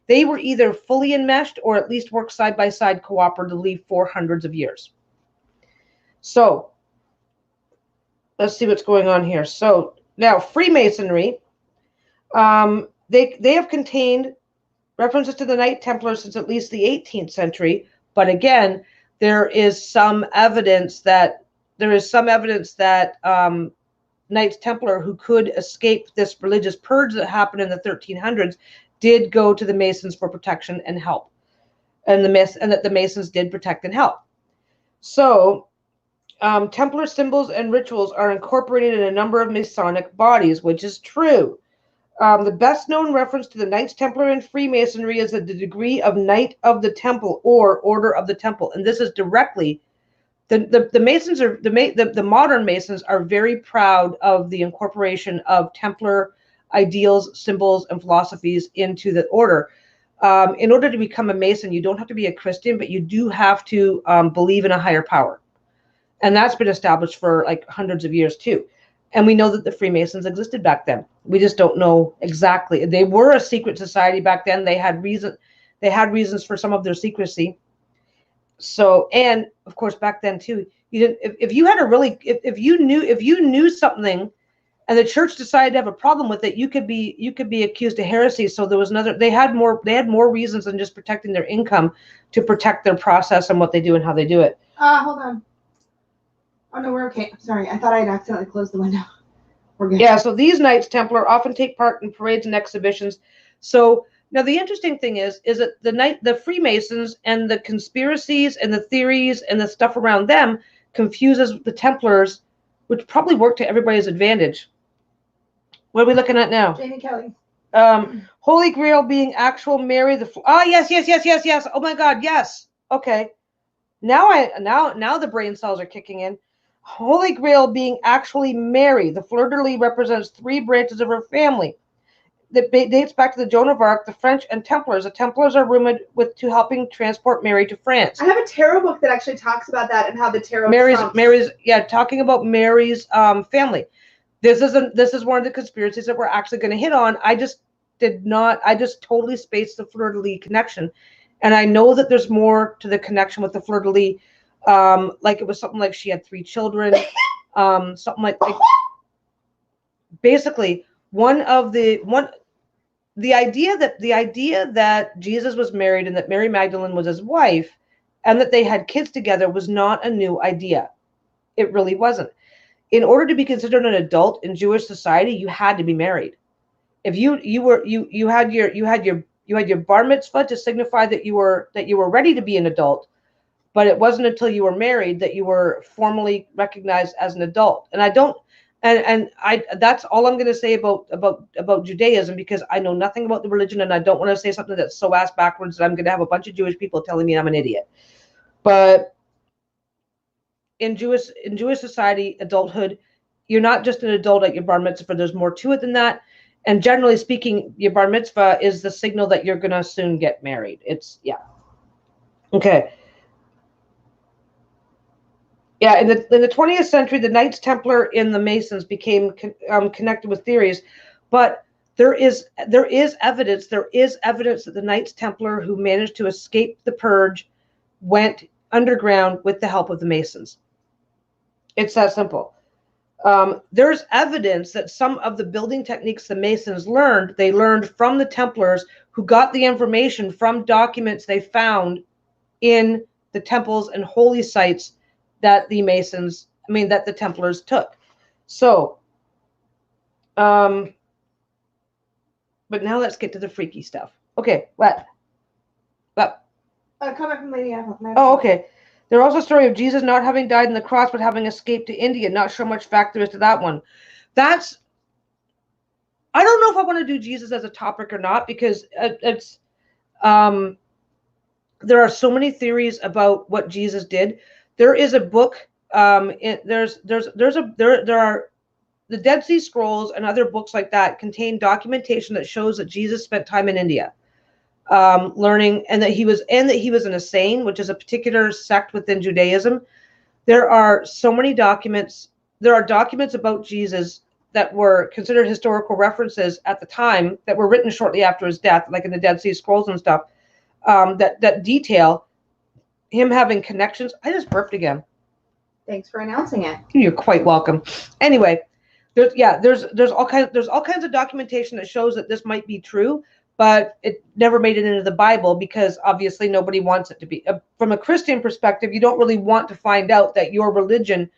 were either fully enmeshed or at least worked side by side cooperatively for hundreds of years. So let's see what's going on here. So now Freemasonry, they have contained references to the Knight Templars since at least the 18th century. But again, there is some evidence that Knights Templar who could escape this religious purge that happened in the 1300s did go to the Masons for protection and help, and that the Masons did protect and help. So Templar symbols and rituals are incorporated in a number of Masonic bodies, which is true. The best known reference to the Knights Templar in Freemasonry is the degree of Knight of the Temple or Order of the Temple, and this is directly the Masons are the modern Masons are very proud of the incorporation of Templar ideals, symbols, and philosophies into the order. In order to become a Mason, you don't have to be a Christian, but you do have to believe in a higher power, and that's been established for like hundreds of years too. And we know that the Freemasons existed back then. We just don't know exactly. They were a secret society back then. They had reasons for some of their secrecy. So, and of course, back then too, you didn't. If you knew something, and the church decided to have a problem with it, you could be accused of heresy. So there was they had more reasons than just protecting their income to protect their process and what they do and how they do it. Hold on. Oh, no, we're okay. I'm sorry. I thought I had accidentally closed the window. We're good. Yeah, so these Knights Templar often take part in parades and exhibitions. So now the interesting thing is that the Freemasons and the conspiracies and the theories and the stuff around them confuses the Templars, which probably work to everybody's advantage. What are we looking at now? Jamie Kelly. Holy Grail being actual Mary the... yes. Oh my God, yes. Okay. Now the brain cells are kicking in. Holy Grail being actually Mary. The fleur-de-lis represents three branches of her family. That dates back to the Joan of Arc, the French, and Templars. The Templars are rumored to helping transport Mary to France. I have a tarot book that actually talks about that and how the tarot talking about Mary's family. This is one of the conspiracies that we're actually going to hit on. I just totally spaced the fleur-de-lis connection. And I know that there's more to the connection with the fleur-de-lis. Like it was something like she had 3 children. Something like basically the idea that Jesus was married and that Mary Magdalene was his wife and that they had kids together was not a new idea. It really wasn't. In order to be considered an adult in Jewish society, you had to be married. If you had your bar mitzvah to signify that you were ready to be an adult, but it wasn't until you were married that you were formally recognized as an adult. And that's all I'm going to say about Judaism, because I know nothing about the religion, and I don't want to say something that's so ass backwards that I'm going to have a bunch of Jewish people telling me I'm an idiot. But in Jewish society, adulthood, you're not just an adult at your bar mitzvah. There's more to it than that. And generally speaking, your bar mitzvah is the signal that you're going to soon get married. Okay. Yeah, in the 20th century, the Knights Templar in the Masons became connected with theories, but there is evidence that the Knights Templar who managed to escape the purge went underground with the help of the Masons. It's that simple. There's evidence that some of the building techniques the Masons learned from the Templars, who got the information from documents they found in the temples and holy sites that the Templars took. So, but now let's get to the freaky stuff. Okay, what? Comment from Lady Apple. Oh, okay. There's also a story of Jesus not having died on the cross, but having escaped to India. Not sure much fact there is to that one. I don't know if I want to do Jesus as a topic or not, because it's there are so many theories about what Jesus did. There is a book. There are the Dead Sea Scrolls and other books like that contain documentation that shows that Jesus spent time in India, learning, and that he was an Essene, which is a particular sect within Judaism. There are so many documents. There are documents about Jesus that were considered historical references at the time that were written shortly after his death, like in the Dead Sea Scrolls and stuff, that detail him having connections. I just burped again. Thanks for announcing it. You're quite welcome. Anyway, there's all kinds of documentation that shows that this might be true, but it never made it into the Bible because obviously nobody wants it to be. From a Christian perspective, you don't really want to find out that your religion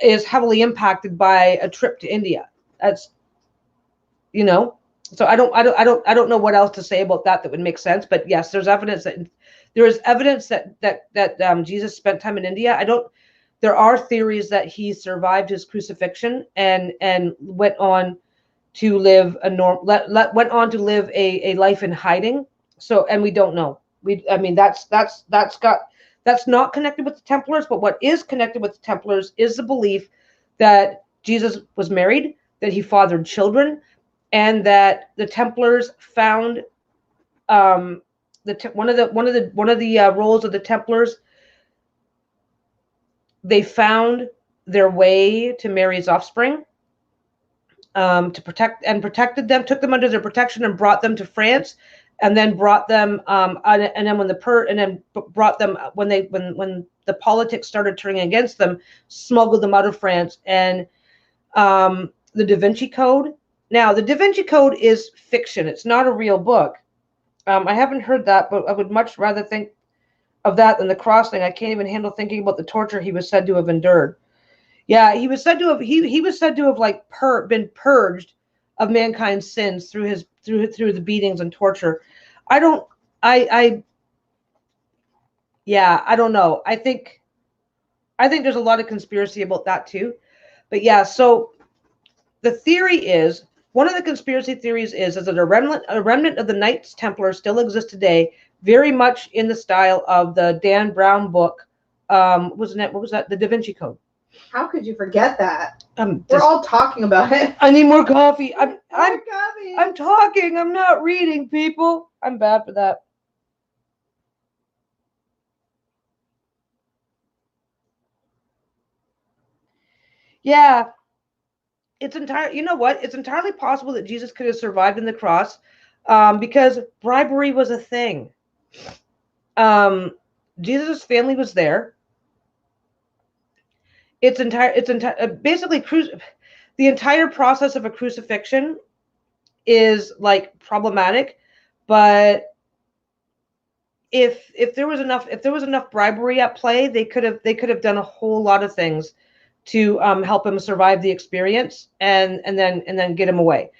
is heavily impacted by a trip to India. That's, you know, so I don't know what else to say about that would make sense. But yes, there's evidence that Jesus spent time in India. There are theories that he survived his crucifixion and went on to live a life in hiding. So, and we don't know. That's not connected with the Templars, but what is connected with the Templars is the belief that Jesus was married, that he fathered children, and that the Templars found one of the roles of the Templars. They found their way to Mary's offspring, protected them, took them under their protection, and brought them to France, and then brought them when the politics started turning against them, smuggled them out of France. And the Da Vinci Code. Now, the Da Vinci Code is fiction. It's not a real book. I haven't heard that, but I would much rather think of that than the cross thing. I can't even handle thinking about the torture he was said to have endured. Yeah, he was said to have been purged of mankind's sins through the beatings and torture. I don't know. I think there's a lot of conspiracy about that too. But yeah, so the theory is, one of the conspiracy theories is that a remnant of the Knights Templar still exists today, very much in the style of the Dan Brown book. What was that? The Da Vinci Code. How could you forget that? We're all talking about it. I need more coffee. More coffee. I'm talking. I'm not reading, people. I'm bad for that. Yeah. You know what? It's entirely possible that Jesus could have survived in the cross, because bribery was a thing. Jesus' family was there. Basically the entire process of a crucifixion is like problematic, but if there was enough bribery at play, they could have done a whole lot of things to help him survive the experience and then get him away.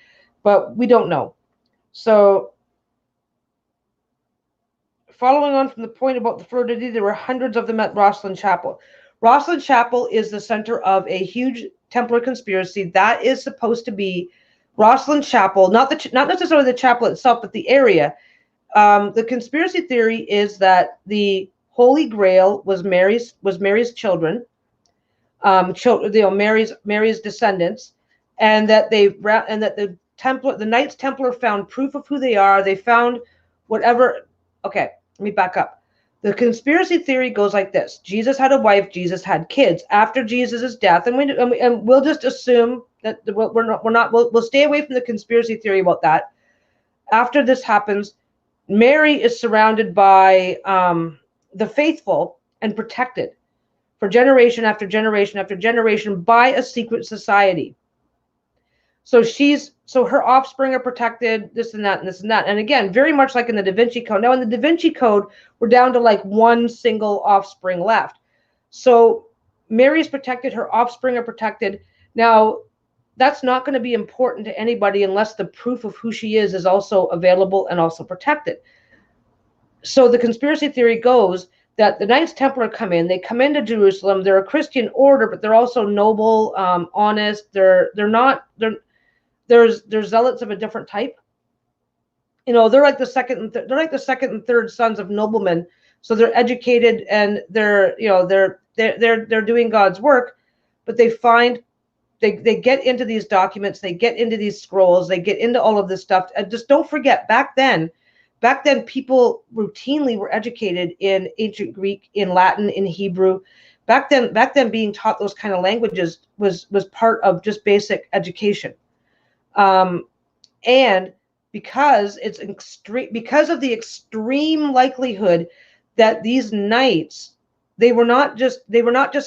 But we don't know. So following on from the point about the fluidity, there were hundreds of them at Rosslyn Chapel. Rosslyn Chapel is the center of a huge Templar conspiracy that is supposed to be Rosslyn Chapel, not necessarily the chapel itself, but the area. The conspiracy theory is that the Holy Grail was Mary's children. Mary's descendants, and that the Knights Templar found proof of who they are. They found whatever. Okay, let me back up. The conspiracy theory goes like this: Jesus had a wife. Jesus had kids. After Jesus' death, and we'll just assume that we'll stay away from the conspiracy theory about that. After this happens, Mary is surrounded by the faithful and protected for generation after generation after generation by a secret society. So her offspring are protected, this and that and this and that. And again, very much like in the Da Vinci Code. Now in the Da Vinci Code, we're down to like one single offspring left. So Mary's protected, her offspring are protected. Now, that's not going to be important to anybody unless the proof of who she is also available and also protected. So the conspiracy theory goes that the Knights Templar come into Jerusalem. They're a Christian order, but they're also noble, honest. there's zealots of a different type. You know, they're like the second and third sons of noblemen. So they're educated and they're, you know, they're doing God's work, but they get into these documents, they get into these scrolls, they get into all of this stuff. And just don't forget, back then people routinely were educated in ancient Greek, in Latin, in Hebrew. Back then being taught those kind of languages was part of just basic education. And because of the extreme likelihood that these knights, they were not just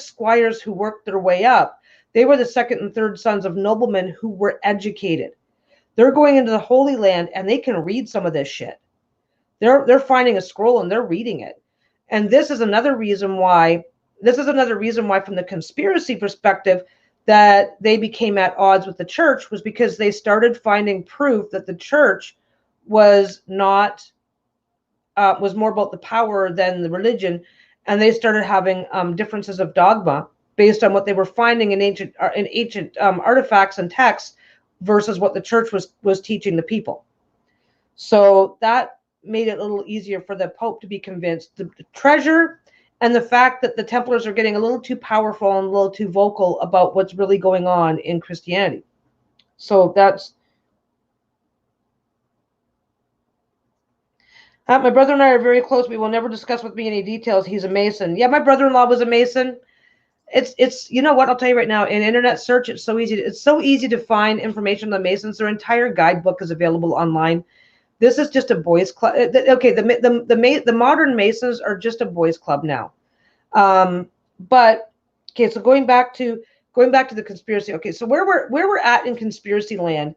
squires who worked their way up. They were the second and third sons of noblemen who were educated. They're going into the Holy Land and they can read some of this shit. They're finding a scroll and they're reading it. And this is another reason why from the conspiracy perspective that they became at odds with the church, was because they started finding proof that the church was not was more about the power than the religion, and they started having differences of dogma based on what they were finding in ancient artifacts and texts versus what the church was teaching the people. So that made it a little easier for the Pope to be convinced. The treasure and the fact that the Templars are getting a little too powerful and a little too vocal about what's really going on in Christianity. So that's... my brother and I are very close. We will never discuss with me any details. He's a Mason. Yeah, my brother-in-law was a Mason. It's you know what, I'll tell you right now, in internet search, it's so easy to find information on the Masons. Their entire guidebook is available online. This is just a boys club. Okay, the modern Masons are just a boys club now. But okay, so going back to the conspiracy. Okay, so where we're at in conspiracy land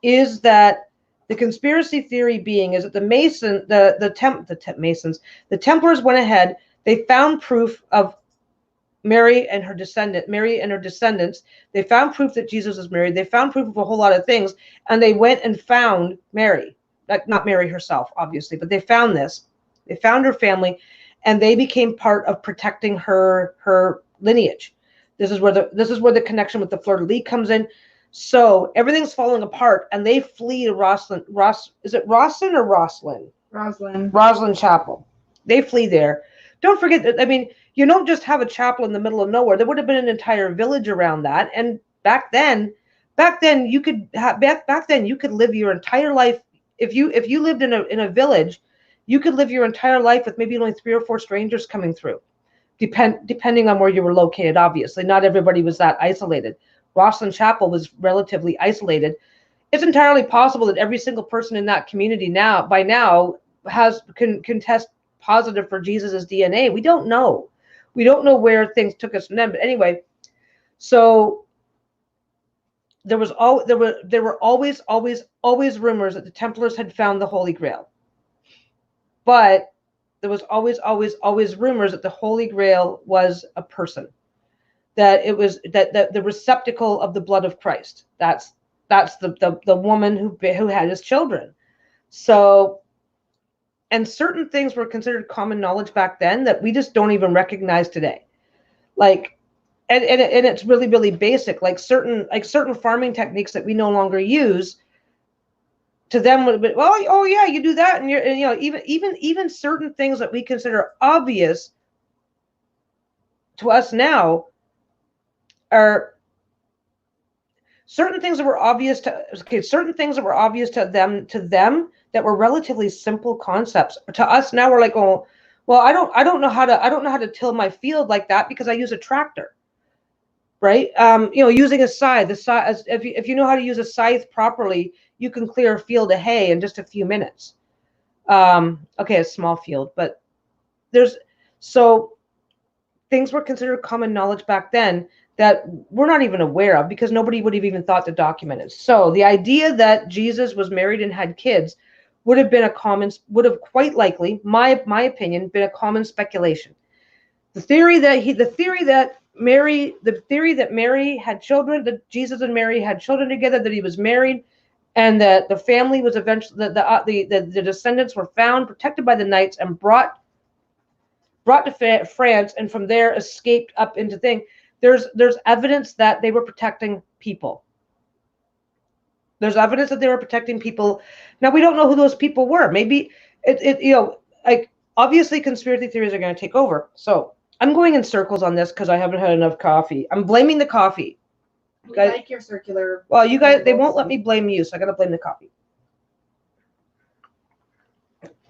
is that the conspiracy theory being is that the Templars went ahead. They found proof of Mary and her descendants. They found proof that Jesus was married. They found proof of a whole lot of things, and they went and found Mary. Like, not Mary herself, obviously, but they found this. They found her family, and they became part of protecting her lineage. This is where the connection with the fleur-de-lis comes in. So everything's falling apart, and they flee to Rosslyn. Is it Rosslyn or Roslyn? Roslyn Chapel. They flee there. Don't forget that. I mean, you don't just have a chapel in the middle of nowhere. There would have been an entire village around that. And back then you could live your entire life. If you lived in a village, you could live your entire life with maybe only 3 or 4 strangers coming through, depending on where you were located. Obviously, not everybody was that isolated. Roslyn Chapel was relatively isolated. It's entirely possible that every single person in that community by now can test positive for Jesus's DNA. We don't know. We don't know where things took us from them. But anyway, so there were always rumors that the Templars had found the Holy Grail. But there was always rumors that the Holy Grail was a person. That it was that the receptacle of the blood of Christ. That's the woman who had his children. So, and certain things were considered common knowledge back then that we just don't even recognize today. Like, and it's really, really basic. Like certain farming techniques that we no longer use, to them would have been, well, oh yeah, you do that, and you know, even certain things that we consider obvious to us now are certain things that were obvious to them that were relatively simple concepts. To us now, we're like, oh, well, I don't know how to till my field like that because I use a tractor, right? You know, using a scythe. If you know how to use a scythe properly, you can clear a field of hay in just a few minutes. Okay, a small field, but so things were considered common knowledge back then that we're not even aware of because nobody would have even thought to document it. So the idea that Jesus was married and had kids would have quite likely, my opinion, been a common speculation. The theory that Mary had children, that Jesus and Mary had children together, that he was married, and that the family was eventually the descendants were found, protected by the Knights, and brought to France, and from there escaped up into thing. There's evidence that they were protecting people. There's evidence that they were protecting people. Now, we don't know who those people were. Maybe like, obviously conspiracy theories are going to take over. So I'm going in circles on this because I haven't had enough coffee. I'm blaming the coffee. We like your circular. Well, you guys, they won't let me blame you, so I got to blame the coffee.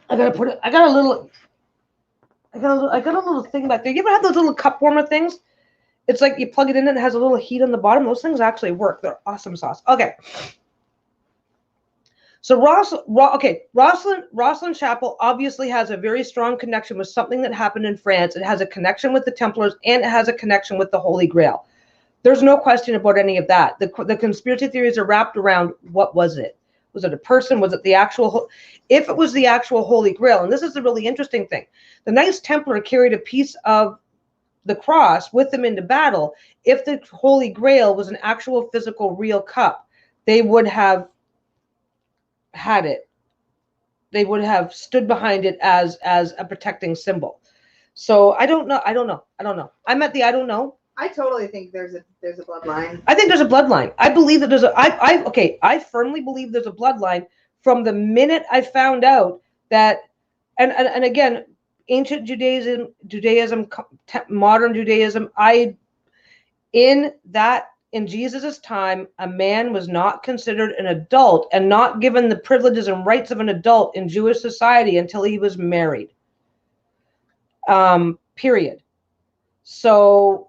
I got a little thing back there. You ever have those little cup warmer things? It's like you plug it in and it has a little heat on the bottom. Those things actually work. They're awesome sauce. Okay. So Rosslyn Chapel obviously has a very strong connection with something that happened in France. It has a connection with the Templars, and it has a connection with the Holy Grail. There's no question about any of that. The conspiracy theories are wrapped around, what was it? Was it a person? Was it the actual? If it was the actual Holy Grail, and this is the really interesting thing, the Knights Templar carried a piece of the cross with them into battle. If the Holy Grail was an actual physical real cup, they would have had it. They would have stood behind it as a protecting symbol. So I don't know. I'm at the I don't know. I totally think there's a bloodline. I think there's a bloodline. I believe that there's I firmly believe there's a bloodline from the minute I found out that, and again, ancient Judaism, modern Judaism, in Jesus's time, a man was not considered an adult and not given the privileges and rights of an adult in Jewish society until he was married. Period. So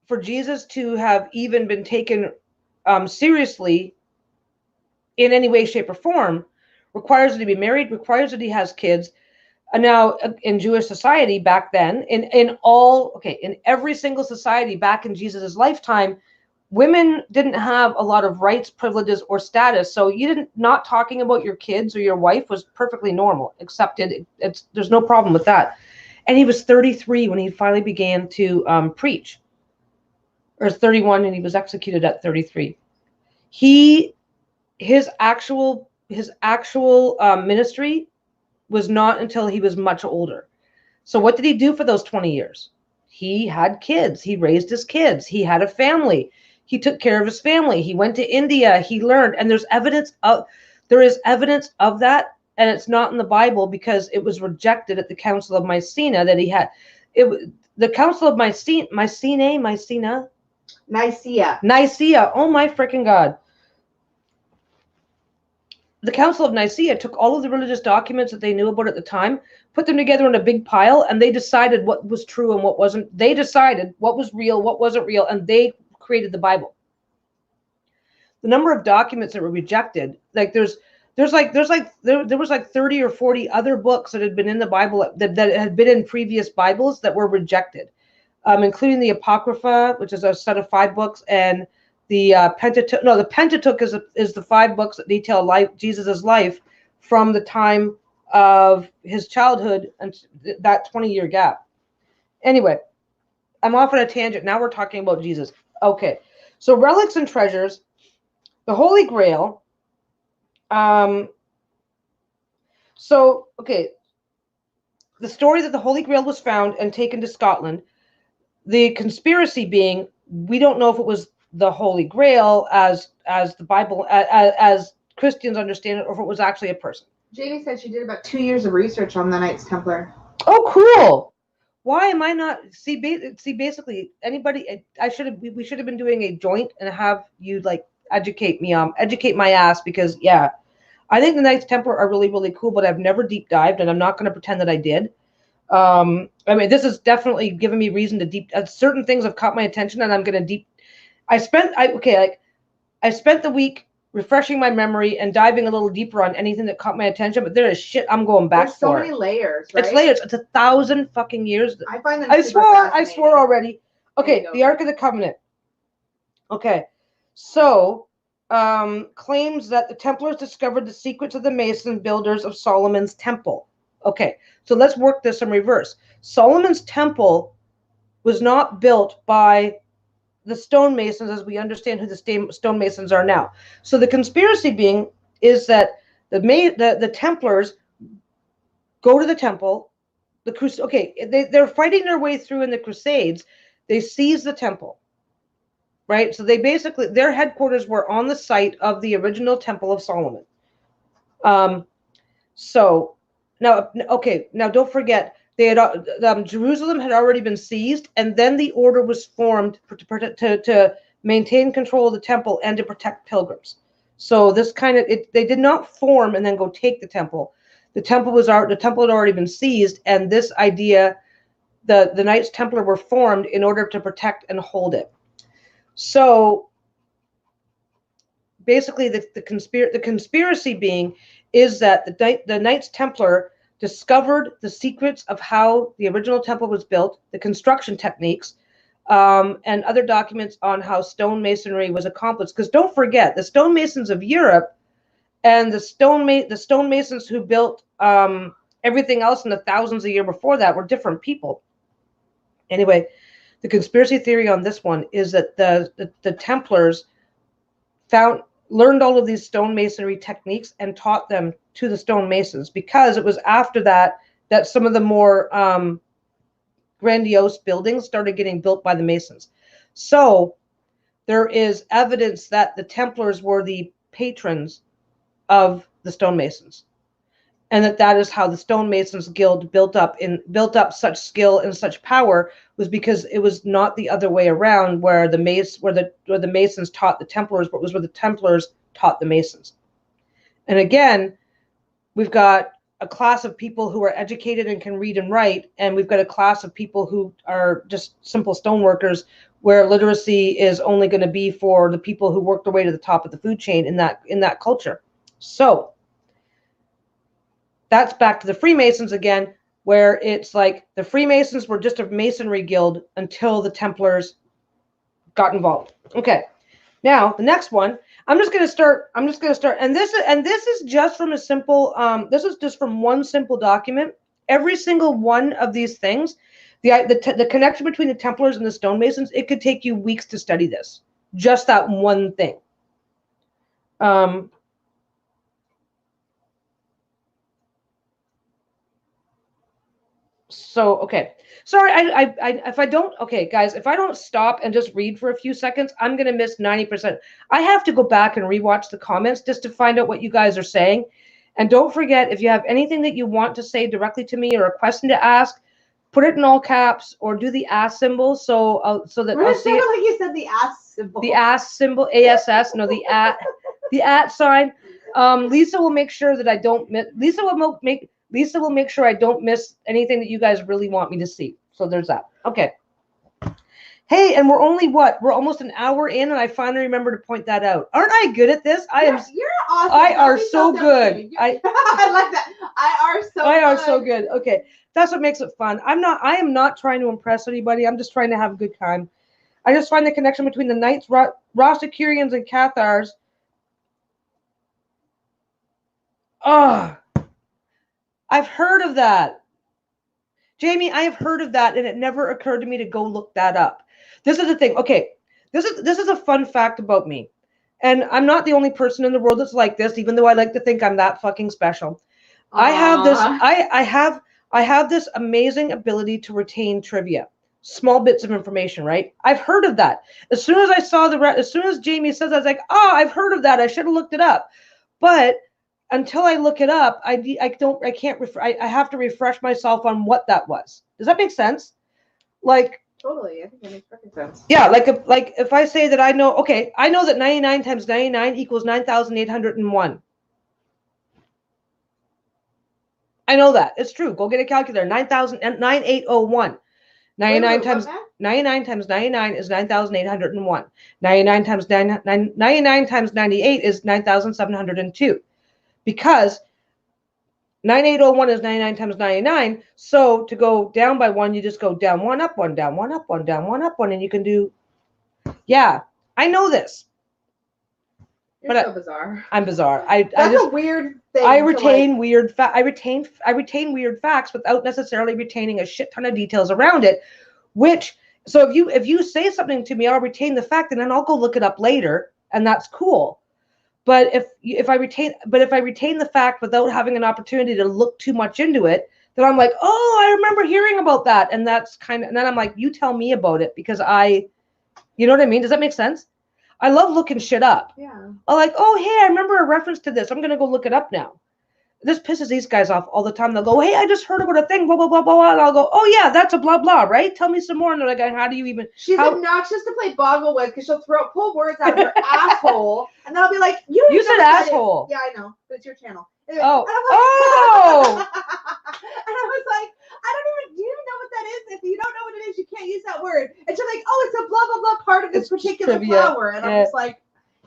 for Jesus to have even been taken seriously in any way, shape, or form requires that he be married, requires that he has kids. And now in Jewish society back then, in every single society back in Jesus's lifetime, women didn't have a lot of rights, privileges, or status. So not talking about your kids or your wife was perfectly normal, accepted. There's no problem with that. And he was 33 when he finally began to preach, or 31, and he was executed at 33. His actual ministry was not until he was much older. So what did he do for those 20 years? He had kids. He raised his kids. He had a family. He took care of his family. He went to India. He learned, and there is evidence of that, and it's not in the Bible because it was rejected at the Council of Mycenae that he had. The Council of Nicaea. Oh my freaking God. The Council of Nicaea took all of the religious documents that they knew about at the time, put them together in a big pile, and they decided what was true and what wasn't. They decided what was real, what wasn't real, and they created the Bible. The number of documents that were rejected, like there was like 30 or 40 other books that had been in the Bible that had been in previous Bibles that were rejected, including the Apocrypha, which is a set of 5 books, and the Pentateuch. No, the Pentateuch is the 5 books that detail Jesus's life from the time of his childhood and that 20-year gap. Anyway, I'm off on a tangent. Now we're talking about Jesus. Okay, so relics and treasures, the Holy Grail. The story that the Holy Grail was found and taken to Scotland. The conspiracy being, we don't know if it was the Holy Grail as the Bible, as Christians understand it, or if it was actually a person. Jamie said she did about 2 years of research on the Knights Templar. Oh, cool. Why am I not? See, basically, anybody, we should have been doing a joint and have you like educate my ass, because yeah, I think the Knights Templar are really, really cool, but I've never deep dived, and I'm not going to pretend that I did. I mean, this has definitely given me reason to certain things have caught my attention, and I'm going to I spent the week refreshing my memory and diving a little deeper on anything that caught my attention, but there is shit I'm going back for. There's so many layers, right? It's layers. It's 1,000 fucking years. I find them I swore already. Okay, the Ark of the Covenant. Okay, so claims that the Templars discovered the secrets of the Mason builders of Solomon's temple. Okay, so let's work this in reverse. Solomon's temple was not built by the stonemasons as we understand who the stonemasons are now. So the conspiracy being is that the Templars go to the temple. They're fighting their way through in the Crusades. They seize the temple. right? So they basically, their headquarters were on the site of the original Temple of Solomon. So now, okay, now don't forget, they had Jerusalem had already been seized, and then the order was formed to maintain control of the temple and to protect pilgrims. So this kind of, they did not form and then go take the temple. The temple had already been seized, and this idea, the Knights Templar were formed in order to protect and hold it. So basically, the conspiracy being is that the Knights Templar discovered the secrets of how the original temple was built, the construction techniques, and other documents on how stonemasonry was accomplished. Because don't forget, the stonemasons of Europe and the stonemasons who built everything else in the thousands of years before that were different people. Anyway, the conspiracy theory on this one is that the Templars learned all of these stonemasonry techniques and taught them to the stonemasons, because it was after that some of the more grandiose buildings started getting built by the Masons. So there is evidence that the Templars were the patrons of the stonemasons, and that is how the stonemasons guild built up such skill and such power, was because it was not the other way around, where the Masons taught the Templars, but was where the Templars taught the Masons. And again, we've got a class of people who are educated and can read and write, and we've got a class of people who are just simple stoneworkers, where literacy is only going to be for the people who work their way to the top of the food chain in that culture. So that's back to the Freemasons again, where it's like the Freemasons were just a masonry guild until the Templars got involved. Okay, now the next one, I'm just going to start, and this is just from a simple, this is just from one simple document. Every single one of these things, the connection between the Templars and the stonemasons, it could take you weeks to study this, just that one thing. So, okay. Sorry, if I don't, okay, guys, if I don't stop and just read for a few seconds, I'm going to miss 90%. I have to go back and rewatch the comments just to find out what you guys are saying. And don't forget, if you have anything that you want to say directly to me or a question to ask, put it in all caps or do the ass symbol so that I'll see it. Like you said the ass symbol. The ass symbol, ASS, no, the at sign. Lisa will make sure that I don't miss, Lisa will make sure I don't miss anything that you guys really want me to see. So there's that. Okay. Hey, and we're almost an hour in, and I finally remember to point that out. Aren't I good at this? You're awesome. I are so good. I like that. I are so good. Okay. That's what makes it fun. I am not trying to impress anybody. I'm just trying to have a good time. I just find the connection between the Knights, Rosicrucians, and Cathars. Oh, I've heard of that. Jamie, I have heard of that, and it never occurred to me to go look that up. This is the thing. Okay, this is a fun fact about me. And I'm not the only person in the world that's like this, even though I like to think I'm that fucking special. Aww. I have this amazing ability to retain trivia. Small bits of information, right? I've heard of that. As soon as Jamie says that, I was like, oh, I've heard of that. I should have looked it up. But until I look it up, I have to refresh myself on what that was. Does that make sense? Like, totally. I think that makes perfect sense. Yeah, like if I say that I know that 99 times 99 equals 9,801. I know that. It's true. Go get a calculator. 9801. 99 times 99 is 9,801. 99 times 98 is 9,702. Because 9801 is 99 times 99. So to go down by one, you just go down one, up one, down one, up one, down one, up one, and you can do. Yeah, I know this. You're so bizarre. I'm bizarre. That's a weird thing. I retain weird weird facts without necessarily retaining a shit ton of details around it. So if you say something to me, I'll retain the fact, and then I'll go look it up later, and that's cool. But if I retain the fact without having an opportunity to look too much into it, then I'm like, oh, I remember hearing about that, and then I'm like, you tell me about it, because I You know what I mean? Does that make sense? I love looking shit up. Yeah. I'm like, oh, hey, I remember a reference to this. I'm going to go look it up now. This pisses these guys off all the time. They'll go, hey, I just heard about a thing, blah, blah, blah, blah, blah. And I'll go, oh, yeah, that's a blah, blah, right? Tell me some more. And they're like, how do you even... She's obnoxious to play boggle with because she'll pull words out of her asshole. And then I'll be like, you said asshole. Yeah, I know. But it's your channel. Anyway, Oh. And I was like, do you even know what that is? If you don't know what it is, you can't use that word. And she's like, oh, it's a blah, blah, blah part of this particular trivia. flower. And I'm just like,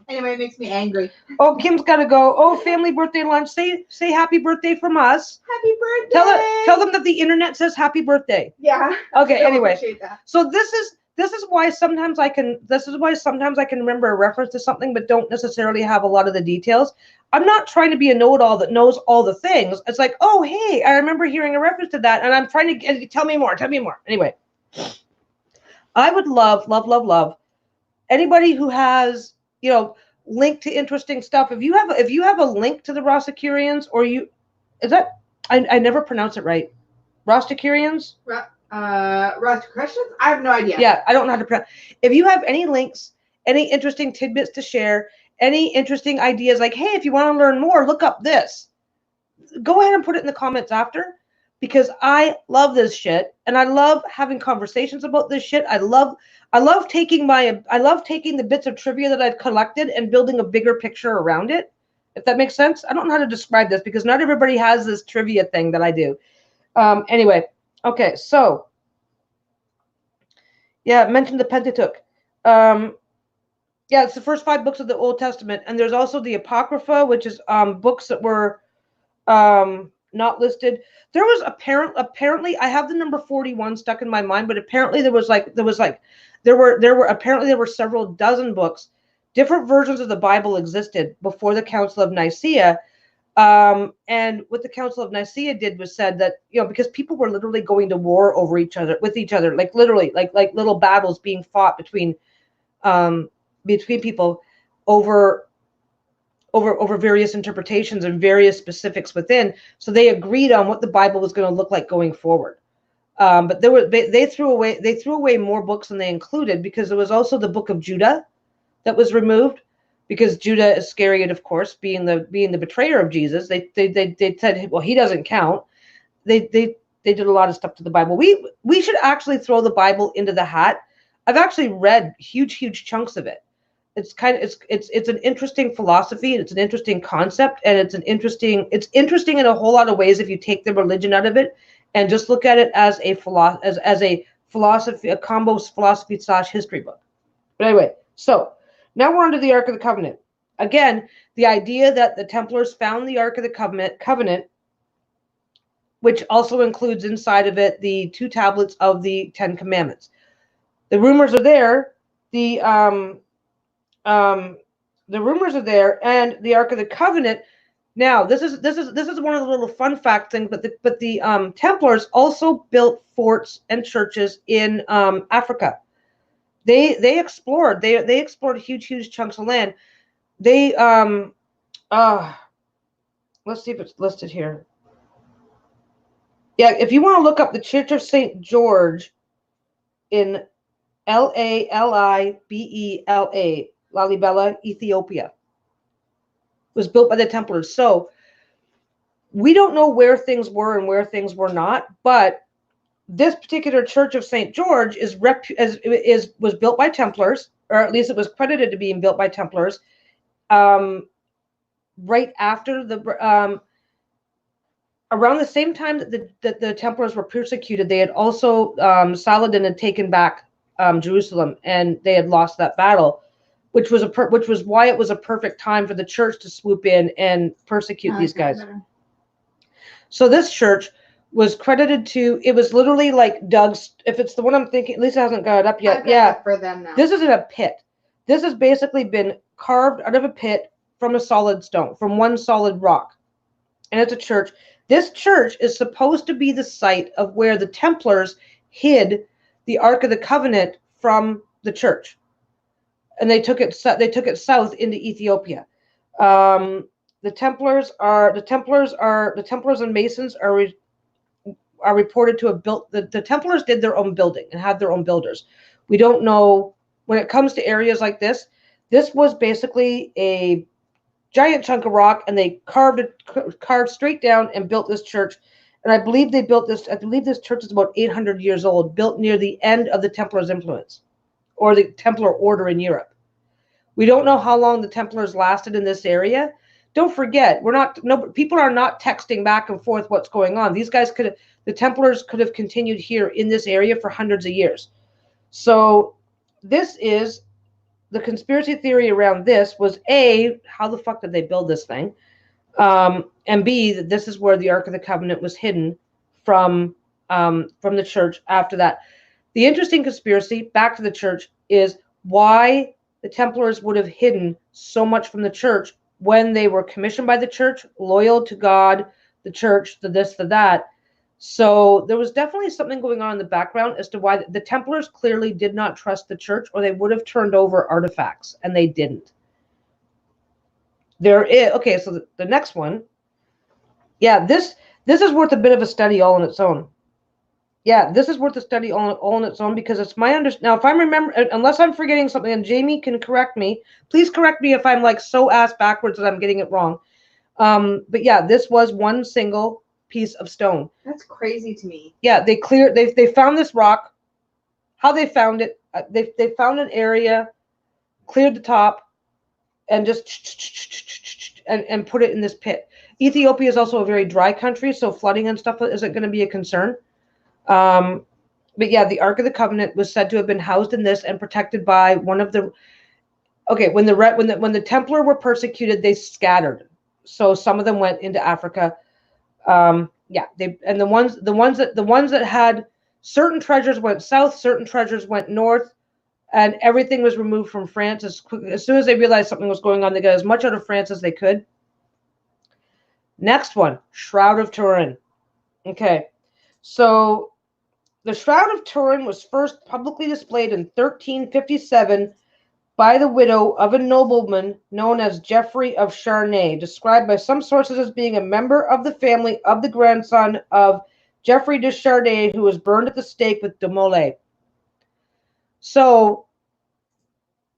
anyway, it makes me angry. Oh, Kim's got to go. Oh, family birthday lunch. Say happy birthday from us. Happy birthday. Tell them that the internet says happy birthday. Yeah. Okay, anyway. Appreciate that. So this is why sometimes I can remember a reference to something but don't necessarily have a lot of the details. I'm not trying to be a know-it-all that knows all the things. It's like, oh, hey, I remember hearing a reference to that, and I'm trying to tell me more. Anyway, I would love anybody who has, link to interesting stuff. If you have a link to the Rosicrucians, I never pronounce it right. Rosicrucians? Rosicrucians? I have no idea. Yeah, I don't know how to pronounce. If you have any links, any interesting tidbits to share, any interesting ideas, like, hey, if you want to learn more, look up this. Go ahead and put it in the comments after, because I love this shit and I love having conversations about this shit. I love taking the bits of trivia that I've collected and building a bigger picture around it. If that makes sense. I don't know how to describe this because not everybody has this trivia thing that I do. Anyway, okay, so yeah, mentioned the Pentateuch. Yeah, it's the first 5 books of the Old Testament, and there's also the Apocrypha, which is books that were not listed. There was apparently I have the number 41 stuck in my mind, but apparently there were several dozen books. Different versions of the Bible existed before the Council of Nicaea. And what the Council of Nicaea did was said that, because people were literally going to war with each other, like literally, like little battles being fought between people over various interpretations and various specifics within. So they agreed on what the Bible was going to look like going forward. But they threw away more books than they included, because there was also the book of Judah that was removed, because Judah Iscariot, of course, being the betrayer of Jesus. They said, well, he doesn't count. They did a lot of stuff to the Bible. We should actually throw the Bible into the hat. I've actually read huge chunks of it. It's an interesting philosophy, and it's an interesting concept, and it's interesting in a whole lot of ways if you take the religion out of it and just look at it as a philosophy, a combo philosophy / history book. But anyway, so now we're on to the Ark of the Covenant. Again, the idea that the Templars found the Ark of the Covenant, which also includes inside of it the 2 tablets of the 10 Commandments. The rumors are there. The rumors are there, and the Ark of the Covenant. Now, this is one of the little fun fact things, but the Templars also built forts and churches in Africa. They explored huge chunks of land. They let's see if it's listed here. Yeah, if you want to look up the Church of St. George in Lalibela, Lalibela, Ethiopia, was built by the Templars. So we don't know where things were and where things were not, but this particular Church of St. George was built by Templars, or at least it was credited to being built by Templars. Right after around the same time that the Templars were persecuted, they had also Saladin had taken back Jerusalem, and they had lost that battle, which was why it was a perfect time for the church to swoop in and persecute these guys. So this church was credited to, it was literally like Doug's, if it's the one I'm thinking, Lisa hasn't got it up yet. Yeah, for them now. This isn't a pit. This has basically been carved out of a pit from a solid stone, from one solid rock. And it's a church. This church is supposed to be the site of where the Templars hid the Ark of the Covenant from the church. And they took it south into Ethiopia. The Templars and Masons are reported to have built, the Templars did their own building and had their own builders. We don't know when it comes to areas like this was basically a giant chunk of rock, and they carved straight down and built this church. And I believe this church is about 800 years old, built near the end of the Templars' influence, or the Templar order in Europe. We don't know how long the Templars lasted in this area. Don't forget, people are not texting back and forth what's going on. These guys the Templars could have continued here in this area for hundreds of years. So this is the conspiracy theory around this was A, how the fuck did they build this thing? And B, that this is where the Ark of the Covenant was hidden from the church after that. The interesting conspiracy, back to the church, is why the Templars would have hidden so much from the church when they were commissioned by the church, loyal to God, the church, the this, the that. So there was definitely something going on in the background as to why the Templars clearly did not trust the church, or they would have turned over artifacts, and they didn't. Okay, so the next one. Yeah, this is worth a bit of a study all on its own. Yeah, this is worth a study all on its own, because it's my understanding. Now, if I remember, unless I'm forgetting something, and Jamie can correct me, please correct me if I'm like so ass backwards that I'm getting it wrong. But yeah, this was one single piece of stone. That's crazy to me. Yeah, they found this rock. How they found it, they found an area, cleared the top, and just and put it in this pit. Ethiopia is also a very dry country, so flooding and stuff isn't going to be a concern. But yeah, the Ark of the Covenant was said to have been housed in this and protected by one of the. Okay, when the Templar were persecuted, they scattered. So some of them went into Africa. Yeah, the ones that had certain treasures went south, certain treasures went north, and everything was removed from France as soon as they realized something was going on. They got as much out of France as they could. Next one, Shroud of Turin. Okay, so the Shroud of Turin was first publicly displayed in 1357 by the widow of a nobleman known as Geoffrey of Charnay, described by some sources as being a member of the family of the grandson of Geoffrey de Charnay, who was burned at the stake with de Molay. So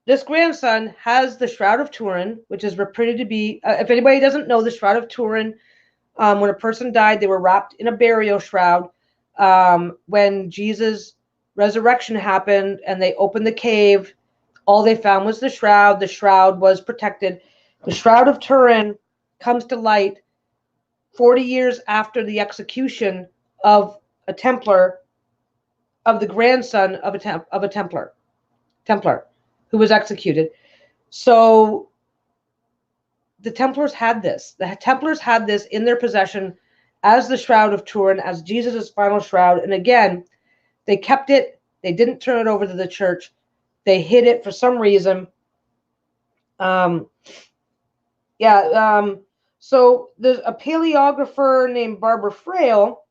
this grandson has the Shroud of Turin, which is reputed to be, if anybody doesn't know, the Shroud of Turin, when a person died, they were wrapped in a burial shroud. When Jesus' resurrection happened and they opened the cave, all they found was the shroud. The shroud was protected. The Shroud of Turin comes to light 40 years after the execution of a Templar, of the grandson of a Templar who was executed. So the Templars had this. The Templars had this in their possession as the Shroud of Turin, as Jesus' final shroud. And again, they kept it. They didn't turn it over to the church. They hid it for some reason. So there's a paleographer named Barbara Frail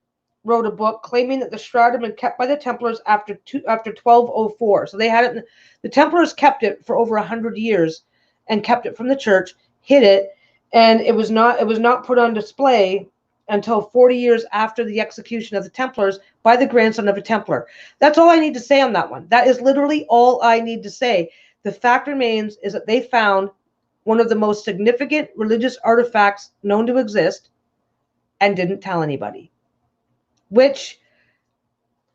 wrote a book claiming that the shroud had been kept by the Templars after 1204. So they had it. The Templars kept it for over 100 years and kept it from the church, hid it, and it was not put on display until 40 years after the execution of the Templars by the grandson of a Templar. That's all I need to say on that one. That is literally all I need to say. The fact remains is that they found one of the most significant religious artifacts known to exist and didn't tell anybody, which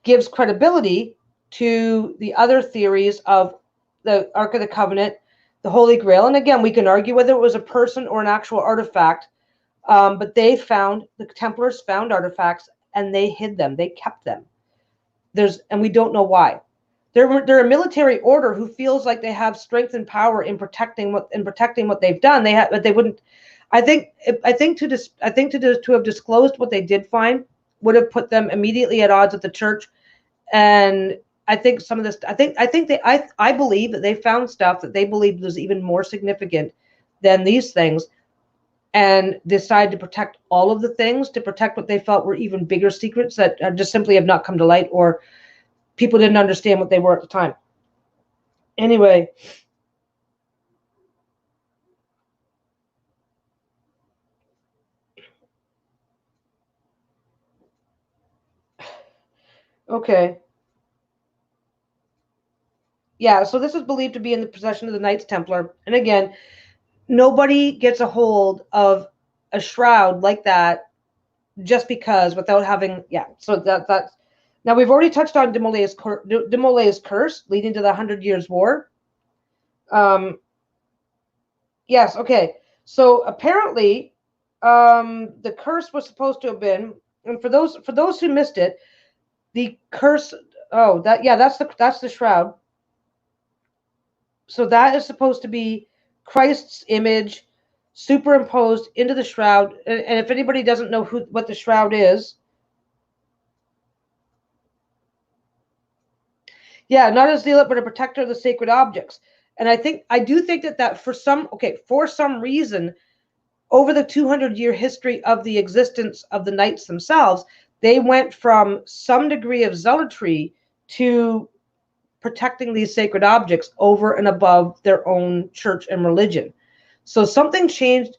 gives credibility to the other theories of the Ark of the Covenant, the Holy Grail. And again, we can argue whether it was a person or an actual artifact, but the Templars found artifacts and they hid them. They kept them. And we don't know why. They're a military order who feels like they have strength and power in protecting what they've done. But they wouldn't. I think to have disclosed what they did find would have put them immediately at odds with the church. And I think some of this. I believe that they found stuff that they believed was even more significant than these things, and decided to protect all of the things, to protect what they felt were even bigger secrets that just simply have not come to light, or people didn't understand what they were at the time. Anyway. Okay. Yeah, so this is believed to be in the possession of the Knights Templar. And again, nobody gets a hold of a shroud like that just because without having, so that's, now we've already touched on de Molay's curse leading to the 100 Years' War. Yes, okay. So apparently, the curse was supposed to have been, and for those who missed it, the curse, that's the shroud. So that is supposed to be Christ's image superimposed into the shroud. And if anybody doesn't know what the shroud is, not a zealot, but a protector of the sacred objects. And I do think that for some reason, over the 200-year history of the existence of the knights themselves, they went from some degree of zealotry to protecting these sacred objects over and above their own church and religion. So something changed.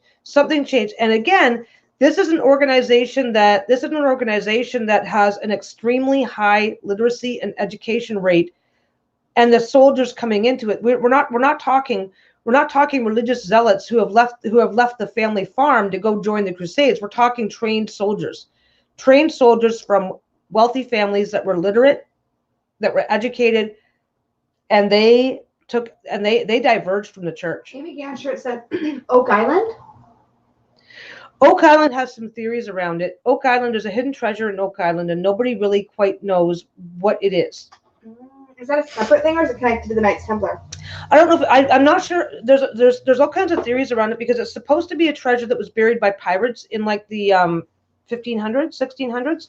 And again, this is an organization that has an extremely high literacy and education rate, and the soldiers coming into it. We're not talking religious zealots who have left the family farm to go join the Crusades. We're talking trained soldiers from wealthy families that were literate, that were educated, and they diverged from the church. Amy Gansher said Oak Island. Oak Island has some theories around it. Oak Island, there's a hidden treasure in Oak Island, and nobody really quite knows what it is. Is that a separate thing, or is it connected to the Knights Templar? I don't know. I'm not sure. There's all kinds of theories around it because it's supposed to be a treasure that was buried by pirates in like the 1500s, 1600s.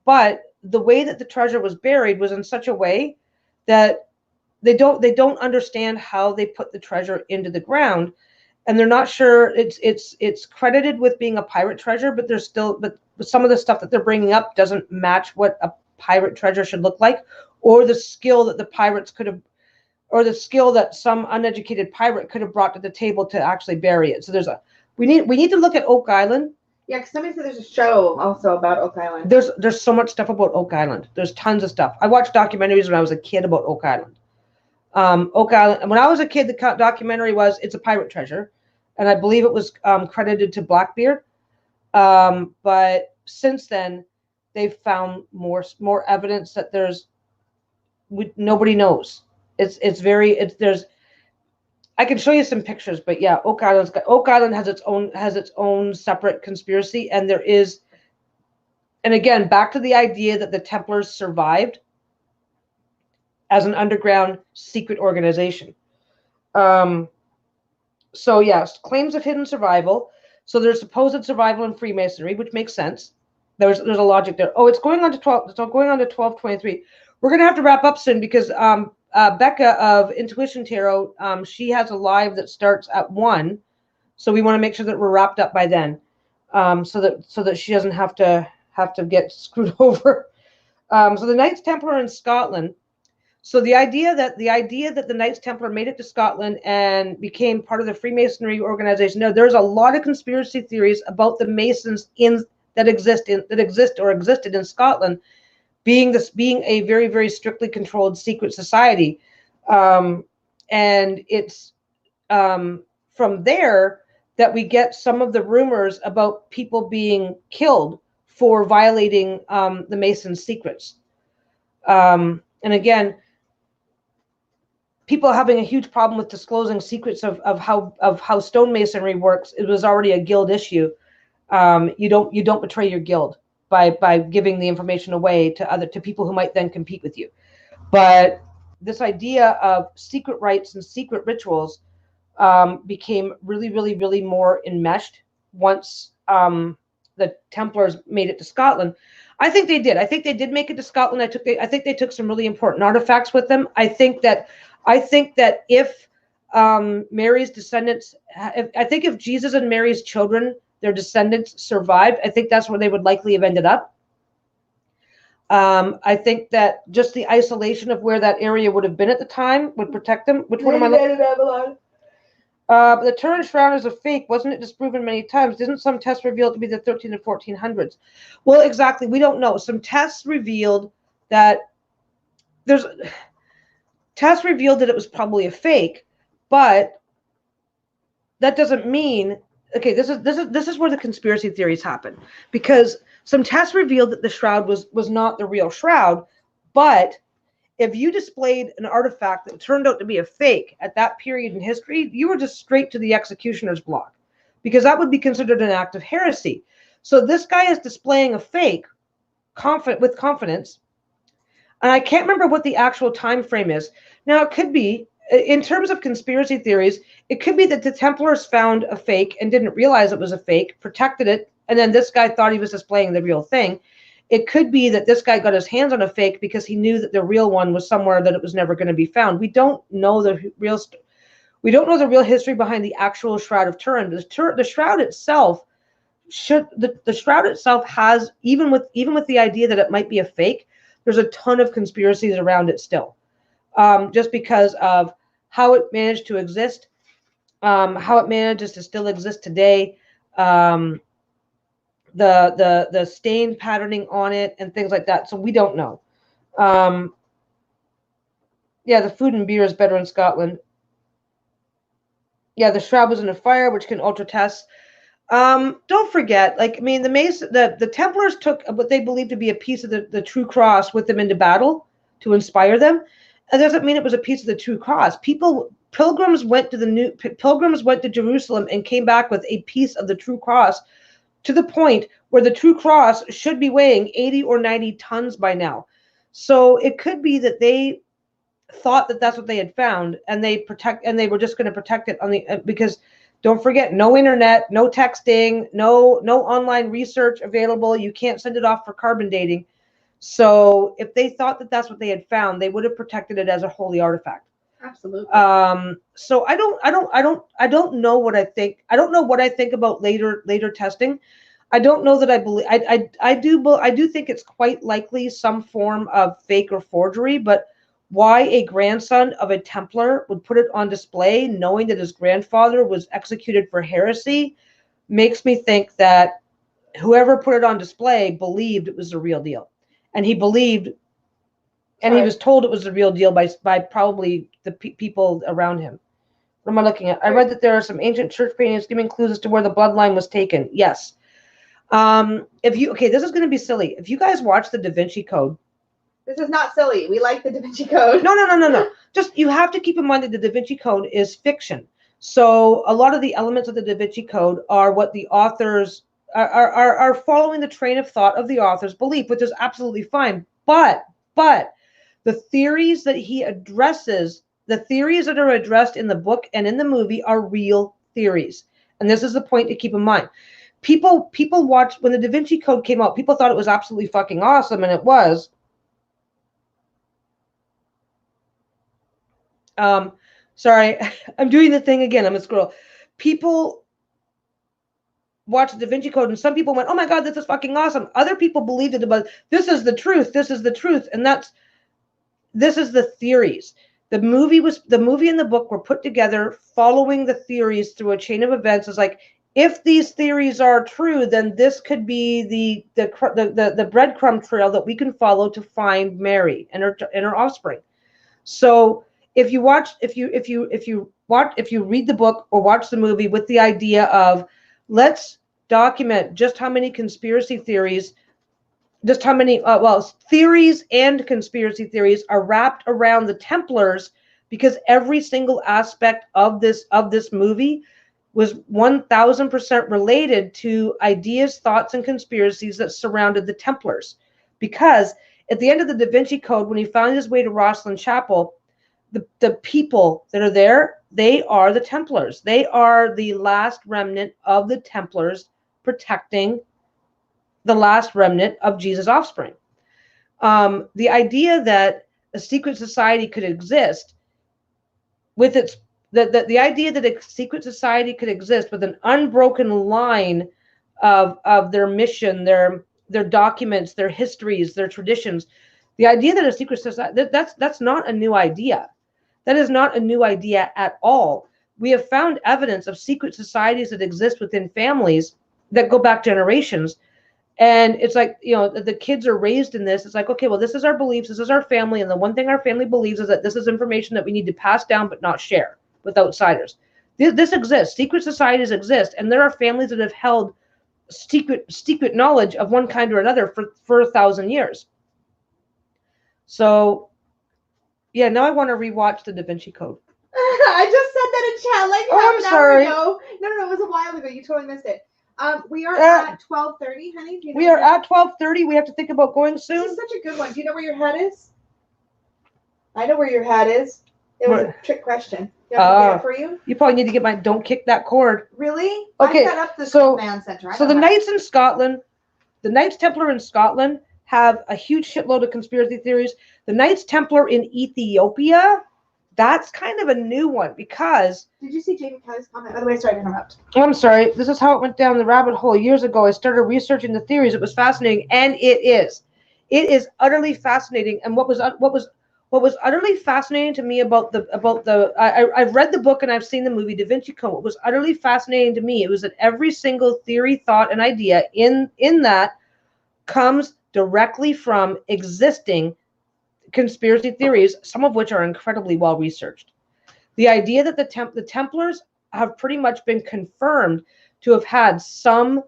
But the way that the treasure was buried was in such a way that they don't understand how they put the treasure into the ground, and they're not sure. It's credited with being a pirate treasure, but some of the stuff that they're bringing up doesn't match what a pirate treasure should look like, or the skill that the pirates could have, or the skill that some uneducated pirate could have brought to the table to actually bury it. So we need to look at Oak Island. Yeah, because somebody said there's a show also about Oak Island. There's so much stuff about Oak Island. There's tons of stuff. I watched documentaries when I was a kid about Oak Island. Oak Island. When I was a kid, the documentary was it's a pirate treasure, and I believe it was credited to Blackbeard. But since then, they've found more evidence that nobody knows. I can show you some pictures, but yeah, Oak Island has its own separate conspiracy, and there is, and again, back to the idea that the Templars survived as an underground secret organization. So yes, claims of hidden survival. So there's supposed survival in Freemasonry, which makes sense. There's a logic there. Oh, it's going on to 12:23. We're gonna have to wrap up soon because Becca of Intuition Tarot, she has a live that starts at 1, so we want to make sure that we're wrapped up by then, so that she doesn't have to get screwed over. So the Knights Templar in Scotland. So the idea that the Knights Templar made it to Scotland and became part of the Freemasonry organization. There's a lot of conspiracy theories about the Masons that existed in Scotland, being a very, very strictly controlled secret society. And it's from there that we get some of the rumors about people being killed for violating the Masons' secrets. And again, people having a huge problem with disclosing secrets of how stonemasonry works. It was already a guild issue. You don't betray your guild by giving the information away to people who might then compete with you. But this idea of secret rites and secret rituals became really, really, really more enmeshed once the Templars made it to Scotland. I think they did. I think they did make it to Scotland. I think they took some really important artifacts with them. I think that if Mary's descendants, if Jesus and Mary's children, their descendants survived, I think that's where they would likely have ended up. I think that just the isolation of where that area would have been at the time would protect them. Which one am I looking at? The Turin Shroud is a fake. Wasn't it disproven many times? Didn't some tests reveal it to be the 1300s and 1400s? Well, exactly. We don't know. Some tests revealed that tests revealed that it was probably a fake, but that doesn't mean, okay, this is where the conspiracy theories happen, because some tests revealed that the shroud was not the real shroud, but if you displayed an artifact that turned out to be a fake at that period in history, you were just straight to the executioner's block, because that would be considered an act of heresy. So this guy is displaying a fake with confidence, and I can't remember what the actual time frame is. Now, it could be, in terms of conspiracy theories, it could be that the Templars found a fake and didn't realize it was a fake, protected it, and then this guy thought he was displaying the real thing. It could be that this guy got his hands on a fake because he knew that the real one was somewhere that it was never going to be found. We don't know the real history behind the actual Shroud of Turin. The shroud itself the shroud itself has, even with the idea that it might be a fake, there's a ton of conspiracies around it still, just because of how it managed to exist, how it manages to still exist today, the stain patterning on it and things like that. So we don't know. Yeah, the food and beer is better in Scotland. Yeah, the shroud was in a fire, which can alter tests. Don't forget, like, I mean, the Templars took what they believed to be a piece of the true cross with them into battle to inspire them. That doesn't mean it was a piece of the true cross. Pilgrims went to Jerusalem and came back with a piece of the true cross, to the point where the true cross should be weighing 80 or 90 tons by now. So it could be that they thought that that's what they had found, and they were just going to protect it because don't forget, no internet, no texting, no online research available. You can't send it off for carbon dating. So if they thought that that's what they had found, they would have protected it as a holy artifact. Absolutely. So I don't know what I think. I don't know what I think about later testing. I don't know that I believe. I do think it's quite likely some form of fake or forgery, but why a grandson of a Templar would put it on display, knowing that his grandfather was executed for heresy, makes me think that whoever put it on display believed it was the real deal, and he believed. And he was told it was the real deal by probably the people around him. What am I looking at? I read that there are some ancient church paintings giving clues as to where the bloodline was taken. Yes. This is going to be silly. If you guys watch the Da Vinci Code. This is not silly. We like the Da Vinci Code. No. Just, you have to keep in mind that the Da Vinci Code is fiction. So a lot of the elements of the Da Vinci Code are what the authors are following the train of thought of the author's belief, which is absolutely fine. But the theories that he addresses, the theories that are addressed in the book and in the movie, are real theories. And this is the point to keep in mind. People watched, when the Da Vinci Code came out, people thought it was absolutely fucking awesome, and it was. Sorry, I'm doing the thing again. I'm a squirrel. People watched the Da Vinci Code, and some people went, "Oh my God, this is fucking awesome." Other people believed it about, this is the truth. This is the truth, and this is the theories. The movie and the book were put together following the theories through a chain of events. It's like, if these theories are true, then this could be the breadcrumb trail that we can follow to find Mary and her offspring. So if you read the book or watch the movie with the idea of, let's document just how many conspiracy theories, theories and conspiracy theories are wrapped around the Templars, because every single aspect of this movie was 1000% related to ideas, thoughts, and conspiracies that surrounded the Templars. Because at the end of the Da Vinci Code, when he found his way to Rosslyn Chapel, the people that are there, they are the Templars. They are the last remnant of the Templars protecting the last remnant of Jesus' offspring. The idea that a secret society could exist with its the idea that a secret society could exist with an unbroken line of their mission, their documents, their histories, their traditions. The idea that a secret society, that's not a new idea. That is not a new idea at all. We have found evidence of secret societies that exist within families that go back generations. And it's like, the kids are raised in this. It's like, okay, well, this is our beliefs. This is our family. And the one thing our family believes is that this is information that we need to pass down but not share with outsiders. This exists. Secret societies exist. And there are families that have held secret knowledge of one kind or another for 1,000 years. So, yeah, now I want to rewatch the Da Vinci Code. I just said that in chat like I'm half an sorry. hour ago. No, it was a while ago. You totally missed it. We are at 12:30, honey. Do you know We are at 12:30. We have to think about going soon. This is such a good one. Do you know where your hat is? I know where your hat is. It was a trick question. You have to get it for you? You probably need to get my don't kick that cord. Really? Okay, I set up the command center. So the Knights in Scotland, the Knights Templar in Scotland have a huge shitload of conspiracy theories. The Knights Templar in Ethiopia, that's kind of a new one because... Did you see Jamie Kelly's comment? By the way, sorry to interrupt. I'm sorry. This is how it went down the rabbit hole years ago. I started researching the theories. It was fascinating, and it is. It is utterly fascinating. And what was utterly fascinating to me about I've read the book and I've seen the movie Da Vinci Code. What was utterly fascinating to me, it was that every single theory, thought, and idea in that comes directly from existing conspiracy theories, some of which are incredibly well researched. The idea that the Templars have pretty much been confirmed to have had some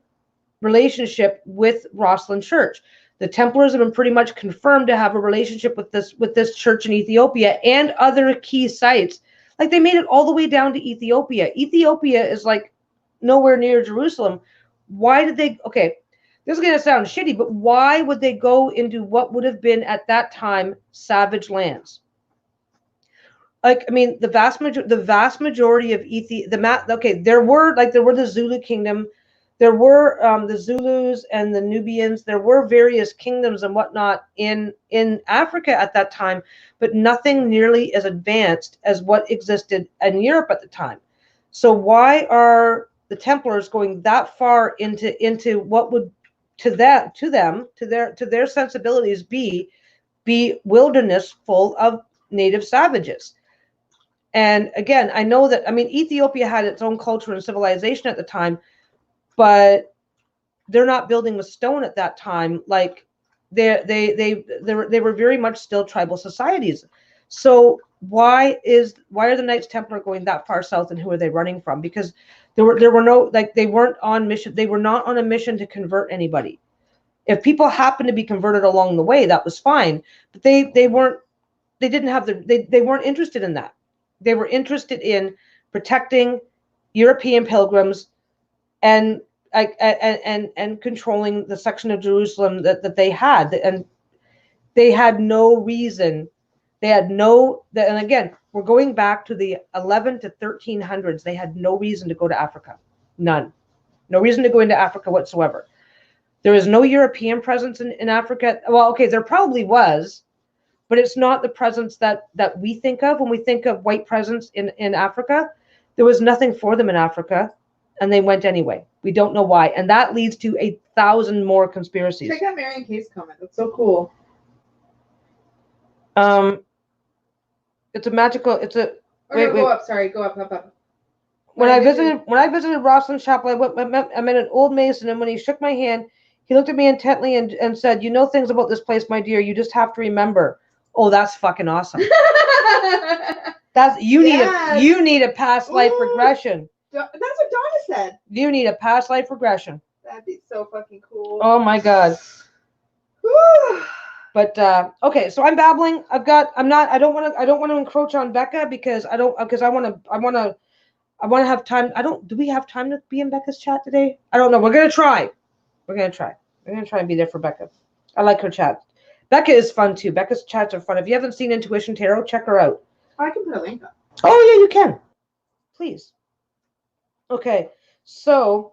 relationship with Rosslyn Church. The Templars have been pretty much confirmed to have a relationship with this church in Ethiopia and other key sites. Like, they made it all the way down to Ethiopia. Ethiopia is like nowhere near Jerusalem. Why did they? Okay, this is going to sound shitty, but why would they go into what would have been at that time savage lands? Like, I mean, the vast majority of there were the Zulu kingdom, there were the Zulus and the Nubians, there were various kingdoms and whatnot in Africa at that time, but nothing nearly as advanced as what existed in Europe at the time. So why are the Templars going that far into what would to their sensibilities be wilderness full of native savages? And again, I know that, I mean, Ethiopia had its own culture and civilization at the time, but they're not building with stone at that time. Like, they were very much still tribal societies. So why are the Knights Templar going that far south, and who are they running from? Because there were no, like, they weren't on mission. They were not on a mission to convert anybody. If people happened to be converted along the way, that was fine. But they weren't interested in that. They were interested in protecting European pilgrims and controlling the section of Jerusalem that they had. And they had no reason. And again, we're going back to the 11 to 1300s. They had no reason to go to Africa. None. No reason to go into Africa whatsoever. There is no European presence in Africa. Well, okay, there probably was, but it's not the presence that we think of when we think of white presence in Africa. There was nothing for them in Africa, and they went anyway. We don't know why. And that leads to 1,000 more conspiracies. Check out Marion Kay's comment. That's so cool. It's a magical, it's a... Wait. Go up, sorry. Go up. When I visited Rosslyn Chapel, I met an old Mason, and when he shook my hand, he looked at me intently and said, "You know things about this place, my dear. You just have to remember." Oh, that's fucking awesome. You need a past life regression. That's what Donna said. You need a past life regression. That'd be so fucking cool. Oh my God. Whew. But okay, so I'm babbling. I don't want to encroach on Becca because I want to have time. Do we have time to be in Becca's chat today? I don't know. We're going to try. We're going to try and be there for Becca. I like her chat. Becca is fun too. Becca's chats are fun. If you haven't seen Intuition Tarot, check her out. I can put a link up. Oh yeah, you can. Please. Okay. So,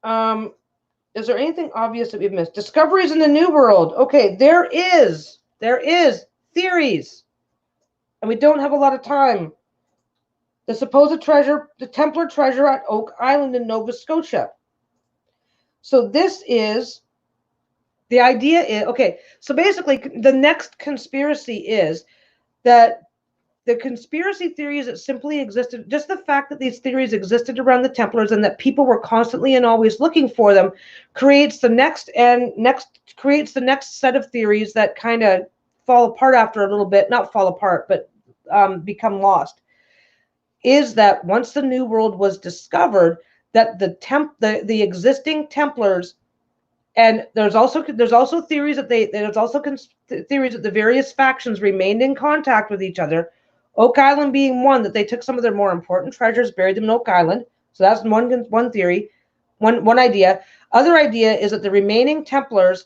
is there anything obvious that we've missed? Discoveries in the New World. Okay, there is theories, and we don't have a lot of time. The supposed treasure, the Templar treasure at Oak Island in Nova Scotia. So the idea is, okay, so basically the next conspiracy is that the conspiracy theories that simply existed, just the fact that these theories existed around the Templars and that people were constantly and always looking for them, creates the next set of theories that kind of fall apart after a little bit, not fall apart, but become lost. Is that once the New World was discovered, that the existing Templars, and there's also theories that theories that the various factions remained in contact with each other. Oak Island being one, that they took some of their more important treasures, buried them in Oak Island. So that's one theory, one idea. Other idea is that the remaining Templars,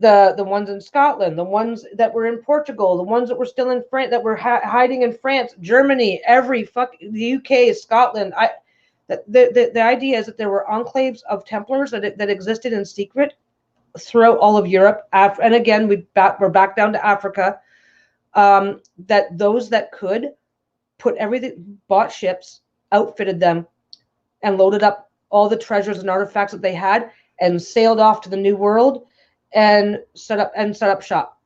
the ones in Scotland, the ones that were in Portugal, the ones that were still in France, that were hiding in France, Germany, the UK, Scotland. The idea is that there were enclaves of Templars that existed in secret throughout all of Europe. And again, we're back down to Africa. That those that could put everything, bought ships, outfitted them, and loaded up all the treasures and artifacts that they had, and sailed off to the New World and set up shop.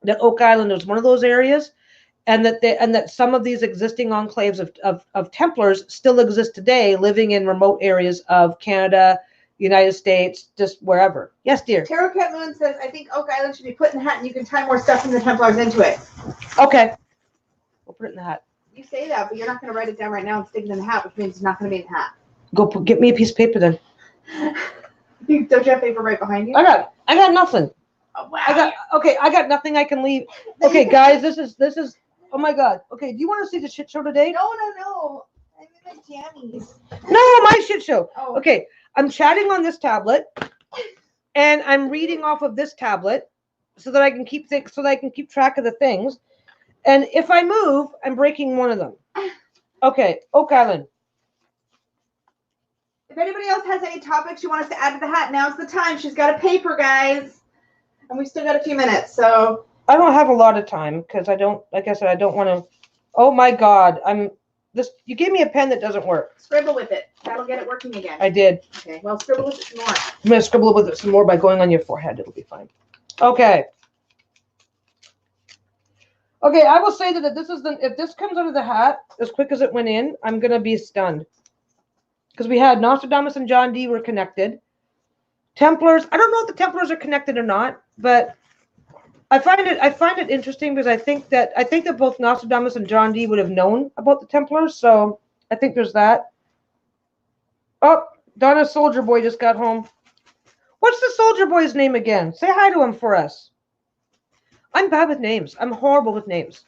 That Oak Island was one of those areas, and that some of these existing enclaves of Templars still exist today, living in remote areas of Canada, United States, just wherever. Yes, dear. Tarot Cat Moon says, I think Oak Island should be put in the hat and you can tie more stuff from the Templars into it. Okay. We'll put it in the hat. You say that, but you're not going to write it down right now and stick it in the hat, which means it's not going to be in the hat. Get me a piece of paper then. Don't you have paper right behind you? I got nothing. Oh, wow. I got nothing I can leave. Okay, guys, this is oh my God. Okay, do you want to see the shit show today? No. I'm in my jammies. No, my shit show. Oh. Okay, I'm chatting on this tablet, and I'm reading off of this tablet so that I can keep track of the things. And if I move, I'm breaking one of them. Okay, Oak Island. If anybody else has any topics you want us to add to the hat, now's the time. She's got a paper, guys. And we've still got a few minutes, so. I don't have a lot of time because I don't want to. Oh my God, you gave me a pen that doesn't work. Scribble with it. That'll get it working again. I did. Okay, well, scribble with it some more. I'm going to scribble with it some more by going on your forehead. It'll be fine. Okay. Okay, I will say that if this comes out of the hat as quick as it went in, I'm going to be stunned. Because we had Nostradamus and John Dee were connected. Templars, I don't know if the Templars are connected or not, but I find it interesting because I think that both Nostradamus and John Dee would have known about the Templars, so I think there's that. Oh, Donna's soldier boy just got home. What's the soldier boy's name again? Say hi to him for us. I'm bad with names. I'm horrible with names.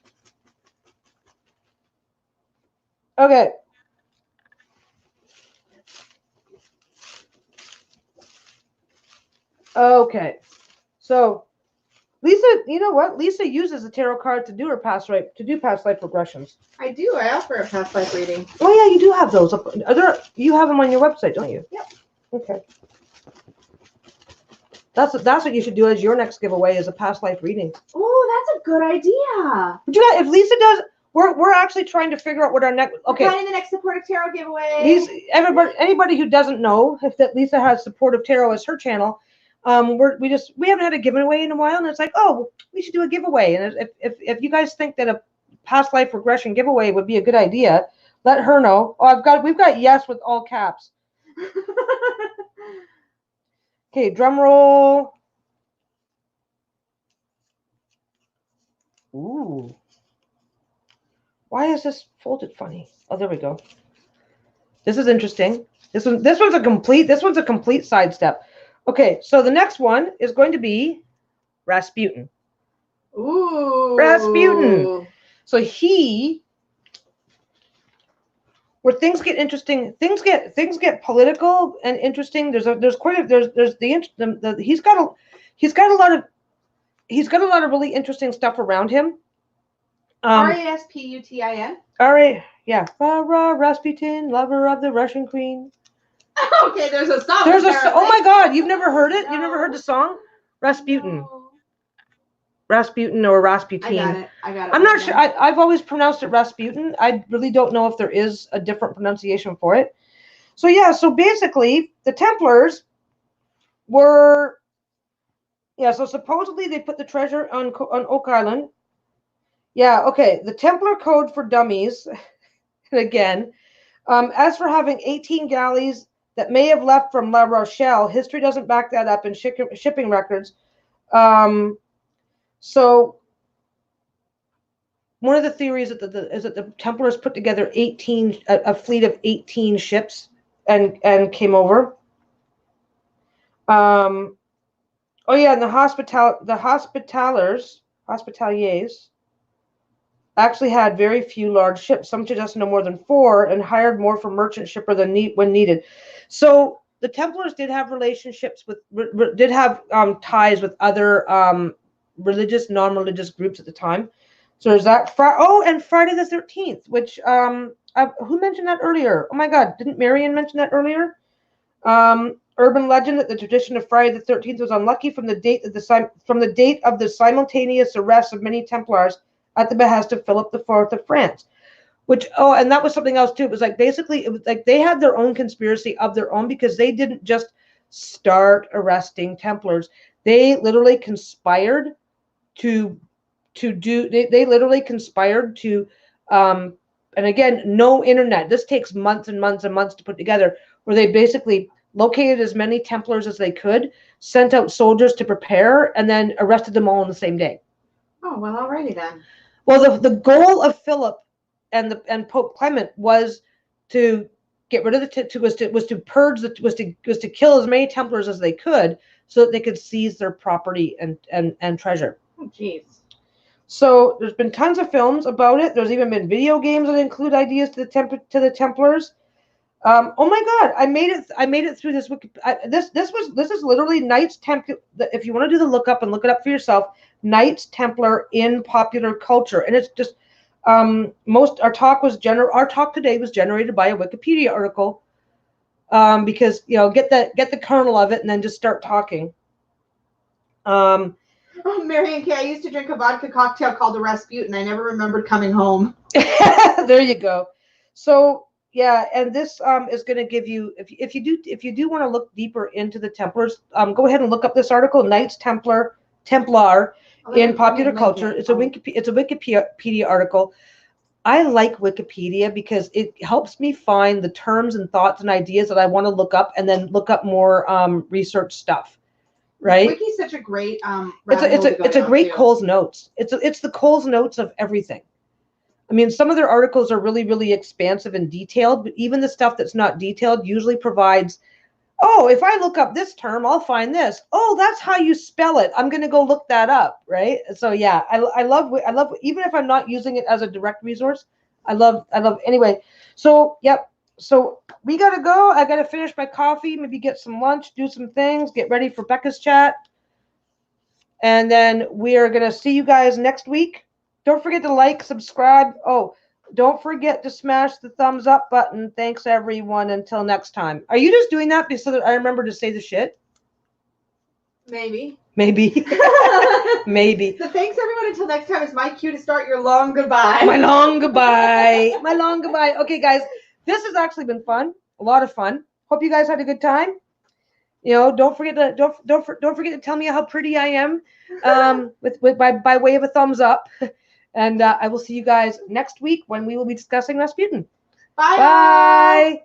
Okay. Okay. So Lisa, you know what? Lisa uses the tarot card to do past life regressions. I do. I offer a past life reading. Oh yeah, you do have those. You have them on your website, don't you? Yep. Okay. That's what you should do as your next giveaway is a past life reading. Oh, that's a good idea. But you guys, if Lisa does, we're actually trying to figure out what our next. Okay. We're planning the next supportive tarot giveaway. Anybody who doesn't know if that Lisa has supportive tarot as her channel, we haven't had a giveaway in a while, and it's like, oh, we should do a giveaway. And if you guys think that a past life regression giveaway would be a good idea, let her know. Oh, we've got yes with all caps. Okay, drum roll. Ooh. Why is this folded funny? Oh, there we go. This is interesting. This one's a complete sidestep. Okay, so the next one is going to be Rasputin. Ooh. Rasputin. So where things get interesting, things get political and interesting. He's got a lot of really interesting stuff around him. Rasputin. Yeah. Rasputin, lover of the Russian queen. Okay, there's a song. Oh my God, you've never heard it? No. You've never heard the song? Rasputin. No. Rasputin or Rasputin. I got it. I'm not sure. I've always pronounced it Rasputin. I really don't know if there is a different pronunciation for it. So yeah, so basically the Templars so supposedly they put the treasure on Oak Island. Yeah, okay. The Templar Code for Dummies, again, as for having 18 galleys that may have left from La Rochelle, history doesn't back that up in shipping records. So one of the theories is that the Templars put together a fleet of 18 ships and came over. Oh yeah, and the hospitaliers actually had very few large ships. Some suggest no more than 4, and hired more from merchant shipper when needed. So the Templars did have relationships with, did have ties with other religious, non-religious groups at the time. So there's that. And Friday the 13th, which who mentioned that earlier? Oh my God, didn't Marion mention that earlier? Urban legend that the tradition of Friday the 13th was unlucky from the date of the simultaneous arrest of many Templars at the behest of Philip IV of France. And that was something else too. It was like basically it was like they had their own conspiracy of their own, because they didn't just start arresting Templars. They literally conspired to and again, no internet. This takes months and months and months to put together, where they basically located as many Templars as they could, sent out soldiers to prepare, and then arrested them all on the same day. Oh, well, alrighty then. Well, the goal of Philip and Pope Clement was to get rid of was to kill as many Templars as they could, so that they could seize their property and treasure. Oh, jeez. So there's been tons of films about it. There's even been video games that include ideas to the Templars. Oh my God, I made it through this. This is literally Knights Templar. If you want to do the look it up for yourself, Knights Templar in popular culture, and it's just our talk today was generated by a Wikipedia article, because get the kernel of it and then just start talking. Oh, Marion K., I used to drink a vodka cocktail called the Rasputin. I never remembered coming home. There you go. So yeah, and this is going to give you, if you do want to look deeper into the Templars, go ahead and look up this article, Knights Templar in popular culture. It's a Wikipedia article. I like Wikipedia because it helps me find the terms and thoughts and ideas that I want to look up, and then look up more research stuff. Right? Wiki's such a great it's a great Cole's Notes. It's the Cole's Notes of everything. I mean, some of their articles are really, really expansive and detailed, but even the stuff that's not detailed usually provides, oh, if I look up this term, I'll find this. Oh, that's how you spell it. I'm going to go look that up, right? So yeah, I love, even if I'm not using it as a direct resource, I love anyway. So, yep. So we got to go. I got to finish my coffee, maybe get some lunch, do some things, get ready for Becca's chat. And then we are going to see you guys next week. Don't forget to like, subscribe. Oh, don't forget to smash the thumbs up button. Thanks, everyone. Until next time. Are you just doing that so that I remember to say the shit? Maybe. Maybe. So thanks, everyone. Until next time, it's my cue to start your long goodbye. My long goodbye. My long goodbye. Okay, guys. This has actually been fun. A lot of fun. Hope you guys had a good time. Don't forget to tell me how pretty I am, by way of a thumbs up. And I will see you guys next week when we will be discussing Rasputin. Bye. Bye.